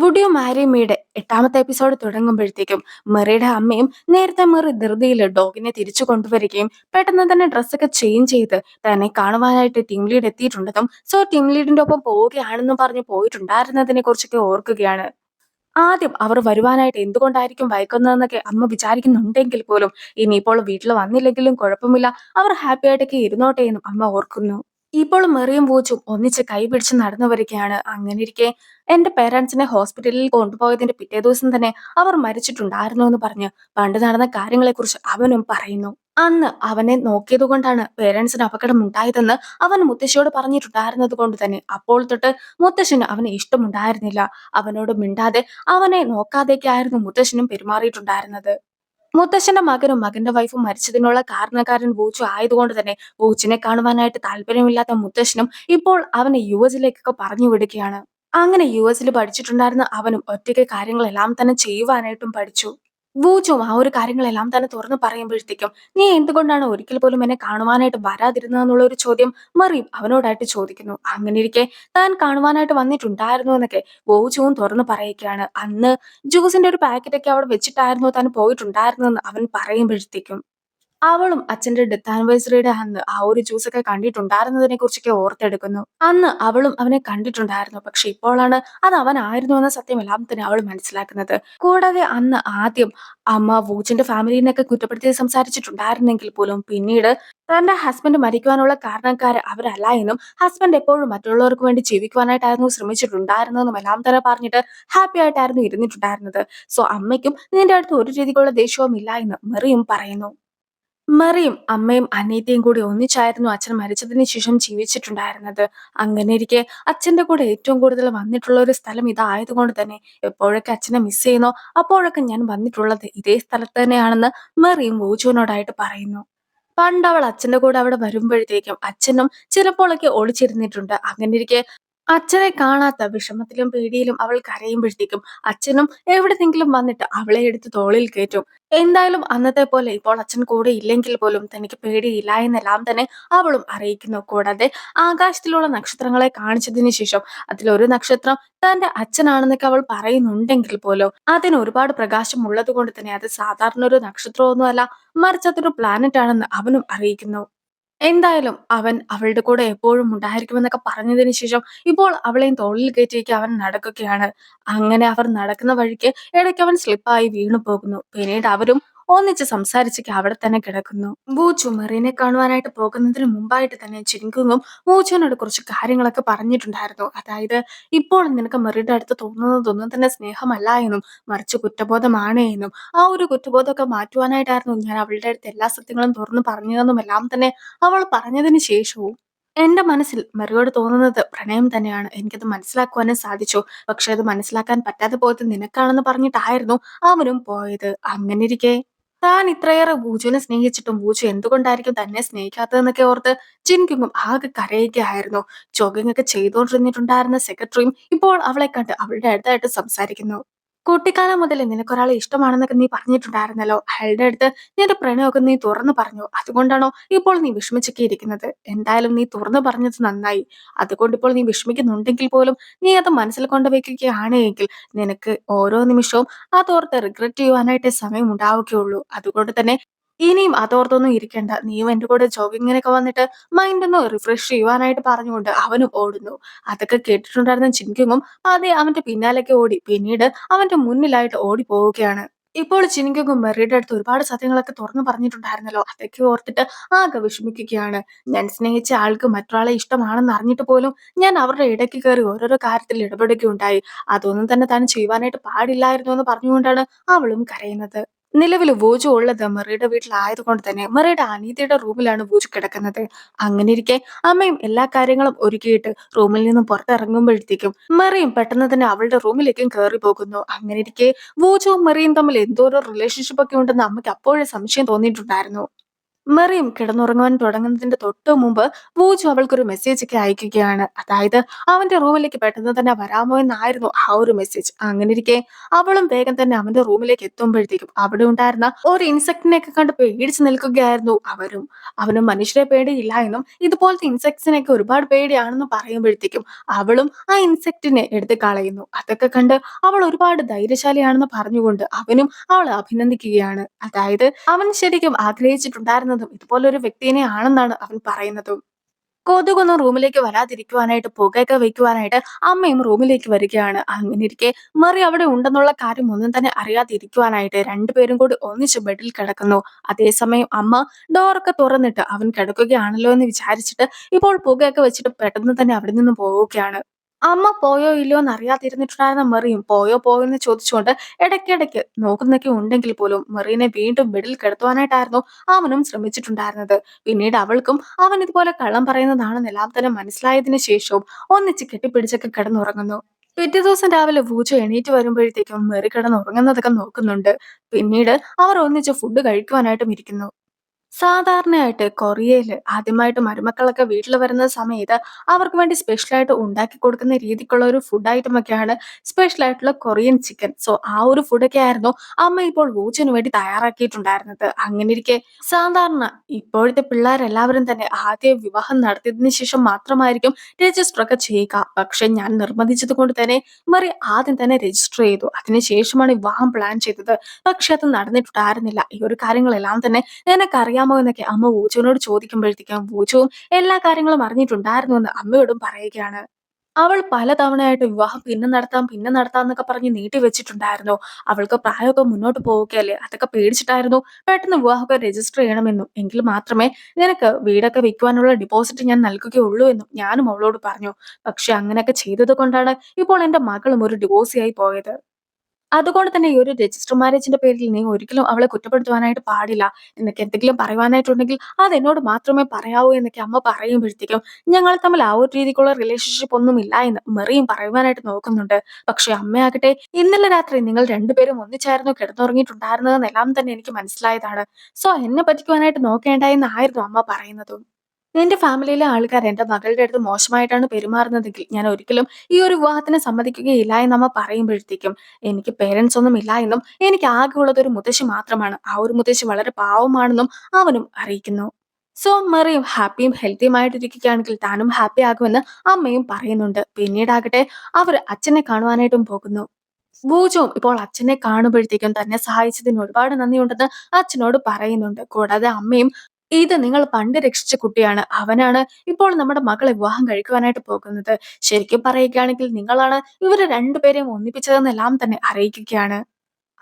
Would you marry മീയുടെ 8ാമത്തെ episode തുടങ്ങുമ്പോഴത്തേക്കും മെറിയുടെ അമ്മയും നേരത്തെ Maria ധൃതിയിൽ ഡോഗിനെ തിരിച്ചു കൊണ്ടുവരികയും പെട്ടെന്ന് തന്നെ ഡ്രസ്സൊക്കെ ചേഞ്ച് ചെയ്ത് തന്നെ കാണുവാനായിട്ട് ടീം ലീഡ് എത്തിയിട്ടുണ്ടെന്നും ടീം ലീഡിന്റെ ഒപ്പം പോവുകയാണെന്നും പറഞ്ഞ് പോയിട്ടുണ്ടായിരുന്നതിനെ കുറിച്ചൊക്കെ ഓർക്കുകയാണ്. ആദ്യം അവർ വരുവാനായിട്ട് എന്തുകൊണ്ടായിരിക്കും വൈകുന്നതെന്നൊക്കെ അമ്മ വിചാരിക്കുന്നുണ്ടെങ്കിൽ പോലും ഇനിയിപ്പോൾ വീട്ടിൽ വന്നില്ലെങ്കിലും കുഴപ്പമില്ല, അവർ ഹാപ്പി ആയിട്ടൊക്കെ ഇരുന്നോട്ടെ എന്നും അമ്മ ഓർക്കുന്നു. ഇപ്പോൾ മെറിയും വൂച്ചും ഒന്നിച്ച് കൈപിടിച്ച് നടന്നു വരികയാണ്. അങ്ങനെ ഇരിക്കെ എന്റെ പേരൻസിനെ ഹോസ്പിറ്റലിൽ കൊണ്ടുപോയതിന്റെ പിറ്റേ ദിവസം തന്നെ അവർ മരിച്ചിട്ടുണ്ടായിരുന്നു എന്ന് പറഞ്ഞ് പണ്ട് നടന്ന കാര്യങ്ങളെക്കുറിച്ച് അവനും പറയുന്നു. അന്ന് അവനെ നോക്കിയത് കൊണ്ടാണ് പേരൻസിന് അപകടം ഉണ്ടായതെന്ന് അവൻ മുത്തശ്ശിയോട് പറഞ്ഞിട്ടുണ്ടായിരുന്നത് കൊണ്ട് തന്നെ അപ്പോൾ തൊട്ട് മുത്തശ്ശന് അവനെ ഇഷ്ടമുണ്ടായിരുന്നില്ല. അവനോട് മിണ്ടാതെ അവനെ നോക്കാതെയൊക്കെയായിരുന്നു മുത്തശ്ശനും പെരുമാറിയിട്ടുണ്ടായിരുന്നത്. മുത്തശ്ശന്റെ മകനും മകന്റെ വൈഫും മരിച്ചതിനുള്ള കാരണക്കാരൻ വൂച്ചു ആയതുകൊണ്ട് തന്നെ വൂച്ചിനെ കാണുവാനായിട്ട് താല്പര്യമില്ലാത്ത മുത്തശ്ശനും ഇപ്പോൾ അവനെ യുഎസിലേക്കൊക്കെ പറഞ്ഞു വിടുകയാണ്. അങ്ങനെ യുഎസിൽ പഠിച്ചിട്ടുണ്ടായിരുന്ന അവനും ഒറ്റയ്ക്ക് കാര്യങ്ങളെല്ലാം തന്നെ ചെയ്യുവാനായിട്ടും പഠിച്ചു. വൂച്ചും ആ ഒരു കാര്യങ്ങളെല്ലാം തന്നെ തുറന്നു പറയുമ്പോഴത്തേക്കും നീ എന്തുകൊണ്ടാണ് ഒരിക്കൽ പോലും എന്നെ കാണുവാനായിട്ട് വരാതിരുന്നതെന്നുള്ള ഒരു ചോദ്യം മറിയും അവനോടായിട്ട് ചോദിക്കുന്നു. അങ്ങനെ ഇരിക്കെ താൻ കാണുവാനായിട്ട് വന്നിട്ടുണ്ടായിരുന്നു എന്നൊക്കെ വൂച്ചുവും തുറന്നു പറയുകയാണ്. അന്ന് ജ്യൂസിന്റെ ഒരു പാക്കറ്റൊക്കെ അവിടെ വെച്ചിട്ടായിരുന്നു താൻ പോയിട്ടുണ്ടായിരുന്നെന്ന് അവൻ പറയുമ്പോഴത്തേക്കും അവളും അച്ഛന്റെ ഡെത്ത് ആനിവേഴ്സറിയുടെ അന്ന് ആ ഒരു ജ്യൂസൊക്കെ കണ്ടിട്ടുണ്ടായിരുന്നതിനെ കുറിച്ചൊക്കെ ഓർത്തെടുക്കുന്നു. അന്ന് അവളും അവനെ കണ്ടിട്ടുണ്ടായിരുന്നു. പക്ഷെ ഇപ്പോഴാണ് അത് അവനായിരുന്നു എന്ന സത്യമെല്ലാം തന്നെ അവൾ മനസ്സിലാക്കുന്നത്. കൂടാതെ അന്ന് ആദ്യം അമ്മ വൂച്ചിന്റെ ഫാമിലിനെയൊക്കെ കുറ്റപ്പെടുത്തി സംസാരിച്ചിട്ടുണ്ടായിരുന്നെങ്കിൽ പോലും പിന്നീട് തന്റെ ഹസ്ബൻഡ് മരിക്കുവാനുള്ള കാരണക്കാര് അവരല്ല എന്നും ഹസ്ബൻഡ് എപ്പോഴും മറ്റുള്ളവർക്ക് വേണ്ടി ജീവിക്കുവാനായിട്ടായിരുന്നു ശ്രമിച്ചിട്ടുണ്ടായിരുന്നതെന്നും എല്ലാം തന്നെ പറഞ്ഞിട്ട് ഹാപ്പി ആയിട്ടായിരുന്നു ഇരുന്നിട്ടുണ്ടായിരുന്നത്. അമ്മയ്ക്കും നിന്റെ അടുത്ത് ഒരു രീതിക്കുള്ള ദേഷ്യവും ഇല്ല എന്ന് മെറിയും പറയുന്നു. മെറിയും അമ്മയും അനിയത്തിയും കൂടി ഒന്നിച്ചായിരുന്നു അച്ഛൻ മരിച്ചതിന് ശേഷം ജീവിച്ചിട്ടുണ്ടായിരുന്നത്. അങ്ങനെ ഇരിക്കെ അച്ഛന്റെ കൂടെ ഏറ്റവും കൂടുതൽ വന്നിട്ടുള്ള ഒരു സ്ഥലം ഇതായതുകൊണ്ട് തന്നെ എപ്പോഴൊക്കെ അച്ഛനെ മിസ് ചെയ്യുന്നോ അപ്പോഴൊക്കെ ഞാൻ വന്നിട്ടുള്ളത് ഇതേ സ്ഥലത്ത് തന്നെയാണെന്ന് മെറിയും വൂജുവിനോടായിട്ട് പറയുന്നു. പണ്ട് അവൾ അച്ഛന്റെ കൂടെ അവിടെ വരുമ്പോഴത്തേക്കും അച്ഛനും ചിലപ്പോഴൊക്കെ ഒളിച്ചിരുന്നിട്ടുണ്ട്. അങ്ങനെ ഇരിക്കെ അച്ഛനെ കാണാത്ത വിഷമത്തിലും പേടിയിലും അവൾ കരയുമ്പോഴത്തേക്കും അച്ഛനും എവിടെന്നെങ്കിലും വന്നിട്ട് അവളെ എടുത്ത് തോളിൽ കയറ്റും. എന്തായാലും അന്നത്തെ പോലെ ഇപ്പോൾ അച്ഛൻ കൂടെ ഇല്ലെങ്കിൽ പോലും തനിക്ക് പേടിയില്ല എന്നെല്ലാം തന്നെ അവളും അറിയിക്കുന്നു. കൂടാതെ ആകാശത്തിലുള്ള നക്ഷത്രങ്ങളെ കാണിച്ചതിന് ശേഷം അതിലൊരു നക്ഷത്രം തന്റെ അച്ഛനാണെന്നൊക്കെ അവൾ പറയുന്നുണ്ടെങ്കിൽ പോലും അതിന് ഒരുപാട് പ്രകാശം ഉള്ളത് കൊണ്ട് തന്നെ അത് സാധാരണ ഒരു നക്ഷത്രമൊന്നുമല്ല, മറിച്ച് അതൊരു പ്ലാനറ്റ് ആണെന്ന് അവനും അറിയിക്കുന്നു. എന്തായാലും അവൻ അവളുടെ കൂടെ എപ്പോഴും ഉണ്ടായിരിക്കുമെന്നൊക്കെ പറഞ്ഞതിന് ശേഷം ഇപ്പോൾ അവളെയും തോളിൽ കയറ്റിയേക്ക് അവൻ നടക്കുകയാണ്. അങ്ങനെ അവർ നടക്കുന്ന വഴിക്ക് ഇടയ്ക്ക് അവൻ സ്ലിപ്പായി വീണു പോകുന്നു. പിന്നീട് അവരും ഒന്നിച്ച് സംസാരിച്ചൊക്കെ അവിടെ തന്നെ കിടക്കുന്നു. വൂച്ചു മെറീനെ കാണുവാനായിട്ട് പോകുന്നതിന് മുമ്പായിട്ട് തന്നെ ചിൻകുങ്ങും വൂച്ചുവിനോട് കുറച്ച് കാര്യങ്ങളൊക്കെ പറഞ്ഞിട്ടുണ്ടായിരുന്നു. അതായത് ഇപ്പോൾ നിനക്ക് മെറിയുടെ അടുത്ത് തോന്നുന്നതൊന്നും തന്നെ സ്നേഹമല്ല എന്നും മറിച്ച് കുറ്റബോധമാണ് എന്നും ആ ഒരു കുറ്റബോധമൊക്കെ മാറ്റുവാനായിട്ടായിരുന്നു ഞാൻ അവളുടെ അടുത്ത് എല്ലാ സത്യങ്ങളും തുറന്നു പറഞ്ഞതെന്നും എല്ലാം തന്നെ അവൾ പറഞ്ഞതിന് ശേഷവും എന്റെ മനസ്സിൽ മെറിയോട് തോന്നുന്നത് പ്രണയം തന്നെയാണ്. എനിക്കത് മനസ്സിലാക്കുവാനും സാധിച്ചു. പക്ഷെ അത് മനസ്സിലാക്കാൻ പറ്റാതെ പോയത് നിനക്കാണെന്ന് പറഞ്ഞിട്ടായിരുന്നു അവനും പോയത്. അങ്ങനെ ഇരിക്കെ താൻ ഇത്രയേറെ ബൂജുവിനെ സ്നേഹിച്ചിട്ടും ബൂജു എന്തുകൊണ്ടായിരിക്കും തന്നെ സ്നേഹിക്കാത്തതെന്നൊക്കെ ഓർത്ത് ജിൻകിങ്ങും ആകെ കരയുകയായിരുന്നു. ജോഗിംഗ് ഒക്കെ ചെയ്തുകൊണ്ടിരുന്നിട്ടുണ്ടായിരുന്ന സെക്രട്ടറിയും ഇപ്പോൾ അവളെ കണ്ട് അവളുടെ അടുത്തായിട്ട് സംസാരിക്കുന്നു. കുട്ടിക്കാലം മുതൽ നിനക്കൊരാളെ ഇഷ്ടമാണെന്നൊക്കെ നീ പറഞ്ഞിട്ടുണ്ടായിരുന്നല്ലോ, അയാളുടെ അടുത്ത് നിന്റെ പ്രണയമൊക്കെ നീ തുറന്നു പറഞ്ഞു. അതുകൊണ്ടാണോ ഇപ്പോൾ നീ വിഷമിച്ചൊക്കെ ഇരിക്കുന്നത്? എന്തായാലും നീ തുറന്നു പറഞ്ഞത് നന്നായി. അതുകൊണ്ട് ഇപ്പോൾ നീ വിഷമിക്കുന്നുണ്ടെങ്കിൽ പോലും നീ അത് മനസ്സിൽ കൊണ്ടുവയ്ക്കുകയാണ് എങ്കിൽ നിനക്ക് ഓരോ നിമിഷവും അതോർത്ത് റിഗ്രറ്റ് ചെയ്യുവാനായിട്ടേ സമയം ഉണ്ടാവുകയുള്ളൂ. അതുകൊണ്ട് തന്നെ ഇനിയും അതോർത്തൊന്നും ഇരിക്കണ്ട. നീയും എന്റെ കൂടെ ജോഗിങ്ങിനൊക്കെ വന്നിട്ട് മൈൻഡ് ഒന്ന് റിഫ്രഷ് ചെയ്യുവാനായിട്ട് പറഞ്ഞുകൊണ്ട് അവനും ഓടുന്നു. അതൊക്കെ കേട്ടിട്ടുണ്ടായിരുന്ന ചിൻകിങ്ങും അതെ അവന്റെ പിന്നാലേക്ക് ഓടി പിന്നീട് അവന്റെ മുന്നിലായിട്ട് ഓടി പോവുകയാണ്. ഇപ്പോൾ ചിൻകിങ്ങും മെറിയുടെ അടുത്ത് ഒരുപാട് സത്യങ്ങളൊക്കെ തുറന്നു പറഞ്ഞിട്ടുണ്ടായിരുന്നല്ലോ, അതൊക്കെ ഓർത്തിട്ട് ആകെ വിഷമിക്കുകയാണ്. ഞാൻ സ്നേഹിച്ച ആൾക്ക് മറ്റൊരാളെ ഇഷ്ടമാണെന്ന് അറിഞ്ഞിട്ട് പോലും ഞാൻ അവരുടെ ഇടയ്ക്ക് കയറി ഓരോരോ കാര്യത്തിൽ ഇടപെടുകയുണ്ടായി. അതൊന്നും തന്നെ താൻ ചെയ്യുവാനായിട്ട് പാടില്ലായിരുന്നു എന്ന് പറഞ്ഞുകൊണ്ടാണ് അവളും കരയുന്നത്. നിലവിൽ വൂജു ഉള്ളത് മെറിയുടെ വീട്ടിലായതുകൊണ്ട് തന്നെ മെറിയുടെ അനീതിയുടെ റൂമിലാണ് വൂജു കിടക്കുന്നത്. അങ്ങനെ ഇരിക്കെ അമ്മയും എല്ലാ കാര്യങ്ങളും ഒരുക്കിയിട്ട് റൂമിൽ നിന്നും പുറത്തിറങ്ങുമ്പോഴത്തേക്കും മെറിയും പെട്ടെന്ന് തന്നെ അവളുടെ റൂമിലേക്കും കയറി പോകുന്നു. അങ്ങനെ ഇരിക്കെ വൂജുവും മെറിയും തമ്മിൽ എന്തോ ഒരു റിലേഷൻഷിപ്പ് ഒക്കെ ഉണ്ടെന്ന് അമ്മയ്ക്ക് അപ്പോഴേ സംശയം തോന്നിയിട്ടുണ്ടായിരുന്നു. മെറിയും കിടന്നുറങ്ങുവാൻ തുടങ്ങുന്നതിന്റെ തൊട്ട് മുമ്പ് വൂജു അവൾക്കൊരു മെസ്സേജ് ഒക്കെ അയക്കുകയാണ്. അതായത് അവന്റെ റൂമിലേക്ക് പെട്ടെന്ന് തന്നെ വരാമോ എന്നായിരുന്നു ആ ഒരു മെസ്സേജ്. അങ്ങനെ ഇരിക്കെ അവളും വേഗം തന്നെ അവന്റെ റൂമിലേക്ക് എത്തുമ്പോഴത്തേക്കും അവിടെ ഉണ്ടായിരുന്ന ഒരു ഇൻസെക്ടിനെ ഒക്കെ കണ്ട് പേടിച്ച് നിൽക്കുകയായിരുന്നു അവരും. അവനും മനുഷ്യരെ പേടിയില്ല എന്നും ഇതുപോലത്തെ ഇൻസെക്ട്സിനെയൊക്കെ ഒരുപാട് പേടിയാണെന്നും പറയുമ്പോഴത്തേക്കും അവളും ആ ഇൻസെക്ടിനെ എടുത്ത് കളയുന്നു. അതൊക്കെ കണ്ട് അവൾ ഒരുപാട് ധൈര്യശാലിയാണെന്ന് പറഞ്ഞുകൊണ്ട് അവനും അവളെ അഭിനന്ദിക്കുകയാണ്. അതായത് അവൻ ശരിക്കും ആഗ്രഹിച്ചിട്ടുണ്ടായിരുന്നതും ഇതുപോലൊരു വ്യക്തിനെ ആണെന്നാണ് അവൻ പറയുന്നതും. കൊതുകൊന്നും റൂമിലേക്ക് വരാതിരിക്കുവാനായിട്ട് പുകയൊക്കെ വെക്കുവാനായിട്ട് അമ്മയും റൂമിലേക്ക് വരികയാണ്. അങ്ങനെ ഇരിക്കെ മറി അവിടെ ഉണ്ടെന്നുള്ള കാര്യം ഒന്നും തന്നെ അറിയാതിരിക്കുവാനായിട്ട് രണ്ടുപേരും കൂടി ഒന്നിച്ച് ബെഡിൽ കിടക്കുന്നു. അതേസമയം അമ്മ ഡോറൊക്കെ തുറന്നിട്ട് അവൻ കിടക്കുകയാണല്ലോ എന്ന് വിചാരിച്ചിട്ട് ഇപ്പോൾ പുകയൊക്കെ വെച്ചിട്ട് പെട്ടെന്ന് തന്നെ അവിടെ നിന്ന് പോവുകയാണ്. അമ്മ പോയോ ഇല്ലയോ എന്ന് അറിയാതിരുന്നിട്ടുണ്ടായിരുന്ന മെറിയും പോയോ പോയോ എന്ന് ചോദിച്ചുകൊണ്ട് ഇടയ്ക്കിടയ്ക്ക് നോക്കുന്നൊക്കെ ഉണ്ടെങ്കിൽ പോലും മെറീനെ വീണ്ടും ബെഡിൽ കിടത്തുവാനായിട്ടായിരുന്നു അവനും ശ്രമിച്ചിട്ടുണ്ടായിരുന്നത്. പിന്നീട് അവൾക്കും അവൻ ഇതുപോലെ കള്ളം പറയുന്നതാണെന്നെല്ലാം തന്നെ മനസ്സിലായതിനു ശേഷവും ഒന്നിച്ച് കെട്ടിപ്പിടിച്ചൊക്കെ കിടന്നുറങ്ങുന്നു. പിറ്റേ ദിവസം രാവിലെ വൂജു എണീറ്റ് വരുമ്പോഴത്തേക്കും മെറി കിടന്നുറങ്ങുന്നതൊക്കെ നോക്കുന്നുണ്ട്. പിന്നീട് അവർ ഒന്നിച്ച് ഫുഡ് കഴിക്കുവാനായിട്ടും ഇരിക്കുന്നു. സാധാരണയായിട്ട് കൊറിയയില് ആദ്യമായിട്ട് മരുമക്കളൊക്കെ വീട്ടിൽ വരുന്ന സമയത്ത് അവർക്ക് വേണ്ടി സ്പെഷ്യലായിട്ട് ഉണ്ടാക്കി കൊടുക്കുന്ന രീതിക്കുള്ള ഒരു ഫുഡ് ഐറ്റം ഒക്കെയാണ് സ്പെഷ്യൽ ആയിട്ടുള്ള കൊറിയൻ ചിക്കൻ. സോ ആ ഒരു ഫുഡൊക്കെ ആയിരുന്നു അമ്മ ഇപ്പോൾ വൂച്ചിന് വേണ്ടി തയ്യാറാക്കിയിട്ടുണ്ടായിരുന്നത്. അങ്ങനെ ഇരിക്കെ സാധാരണ ഇപ്പോഴത്തെ പിള്ളേരെല്ലാവരും തന്നെ ആദ്യം വിവാഹം നടത്തിയതിനു ശേഷം മാത്രമായിരിക്കും രജിസ്റ്റർ ഒക്കെ ചെയ്യുക. പക്ഷെ ഞാൻ നിർബന്ധിച്ചത് കൊണ്ട് തന്നെ മറി ആദ്യം തന്നെ രജിസ്റ്റർ ചെയ്തു. അതിനുശേഷമാണ് വിവാഹം പ്ലാൻ ചെയ്തത്. പക്ഷെ അത് നടന്നിട്ടുണ്ടായിരുന്നില്ല. ഈ ഒരു കാര്യങ്ങളെല്ലാം തന്നെ നിനക്കറിയാമോ എന്നൊക്കെ അമ്മ വൂജുവിനോട് ചോദിക്കുമ്പോഴത്തേക്കും വൂജുവും എല്ലാ കാര്യങ്ങളും അറിഞ്ഞിട്ടുണ്ടായിരുന്നു എന്ന് അമ്മയോടും പറയുകയാണ്. അവൾ പലതവണയായിട്ട് വിവാഹം പിന്നെ നടത്താം എന്നൊക്കെ പറഞ്ഞ് നീട്ടി വെച്ചിട്ടുണ്ടായിരുന്നു. അവൾക്ക് പ്രായമൊക്കെ മുന്നോട്ട് പോവുകയല്ലേ, അതൊക്കെ പേടിച്ചിട്ടായിരുന്നു പെട്ടെന്ന് വിവാഹമൊക്കെ രജിസ്റ്റർ ചെയ്യണമെന്നും എങ്കിൽ മാത്രമേ നിനക്ക് വീടൊക്കെ വെക്കുവാനുള്ള ഡെപ്പോസിറ്റ് ഞാൻ നൽകുകയുള്ളൂ എന്നും ഞാനും അവളോട് പറഞ്ഞു. പക്ഷെ അങ്ങനെയൊക്കെ ചെയ്തത് കൊണ്ടാണ് ഇപ്പോൾ എന്റെ മകളും ഒരു ഡിവോഴ്സിയായി പോയത്. അതുകൊണ്ട് തന്നെ ഈ ഒരു രജിസ്റ്റർ മാരേജിന്റെ പേരിൽ നീ ഒരിക്കലും അവളെ കുറ്റപ്പെടുത്തുവാനായിട്ട് പാടില്ല. നിനക്ക് എന്തെങ്കിലും പറയുവാനായിട്ടുണ്ടെങ്കിൽ അത് എന്നോട് മാത്രമേ പറയാവൂ എന്നൊക്കെ അമ്മ പറയുമ്പോഴത്തേക്കും ഞങ്ങൾ തമ്മിൽ ആ ഒരു രീതിക്കുള്ള റിലേഷൻഷിപ്പ് ഒന്നും ഇല്ല എന്ന് മെറിയും പറയുവാനായിട്ട് നോക്കുന്നുണ്ട്. പക്ഷെ അമ്മയാകട്ടെ ഇന്നലെ രാത്രി നിങ്ങൾ രണ്ടുപേരും ഒന്നിച്ചായിരുന്നു കിടന്നുറങ്ങിയിട്ടുണ്ടായിരുന്നതെന്നെല്ലാം തന്നെ എനിക്ക് മനസ്സിലായതാണ്. സോ എന്നെ പറ്റിക്കുവാനായിട്ട് നോക്കേണ്ട എന്നായിരുന്നു അമ്മ പറയുന്നത്. എന്റെ ഫാമിലിയിലെ ആൾക്കാർ എന്റെ മകളുടെ അടുത്ത് മോശമായിട്ടാണ് പെരുമാറുന്നതെങ്കിൽ ഞാൻ ഒരിക്കലും ഈ ഒരു വിവാഹത്തിന് സമ്മതിക്കുകയില്ല എന്ന് അമ്മ പറയുമ്പോഴത്തേക്കും എനിക്ക് പേരൻസ് ഒന്നും ഇല്ല എന്നും എനിക്ക് ആകെ ഉള്ളത് ഒരു മുത്തശ്ശി മാത്രമാണ്. ആ ഒരു മുത്തശ്ശി വളരെ പാവമാണെന്നും അവനും അറിയിക്കുന്നു. സോ മെറിയും ഹാപ്പിയും ഹെൽത്തിയുമായിട്ടിരിക്കുകയാണെങ്കിൽ താനും ഹാപ്പി ആകുമെന്ന് അമ്മയും പറയുന്നുണ്ട്. പിന്നീടാകട്ടെ അവർ അച്ഛനെ കാണുവാനായിട്ടും പോകുന്നു. ബൂജോം ഇപ്പോൾ അച്ഛനെ കാണുമ്പോഴത്തേക്കും തന്നെ സഹായിച്ചതിന് ഒരുപാട് നന്ദിയുണ്ടെന്ന് അച്ഛനോട് പറയുന്നുണ്ട്. കൂടാതെ അമ്മയും ഇത് നിങ്ങൾ പണ്ട് രക്ഷിച്ച കുട്ടിയാണ്. അവനാണ് ഇപ്പോൾ നമ്മുടെ മകളെ വിവാഹം കഴിക്കുവാനായിട്ട് പോകുന്നത്. ശരിക്കും പറയുകയാണെങ്കിൽ നിങ്ങളാണ് ഇവരെ രണ്ടുപേരെയും ഒന്നിപ്പിച്ചതെന്നെല്ലാം തന്നെ അറിയിക്കുകയാണ്.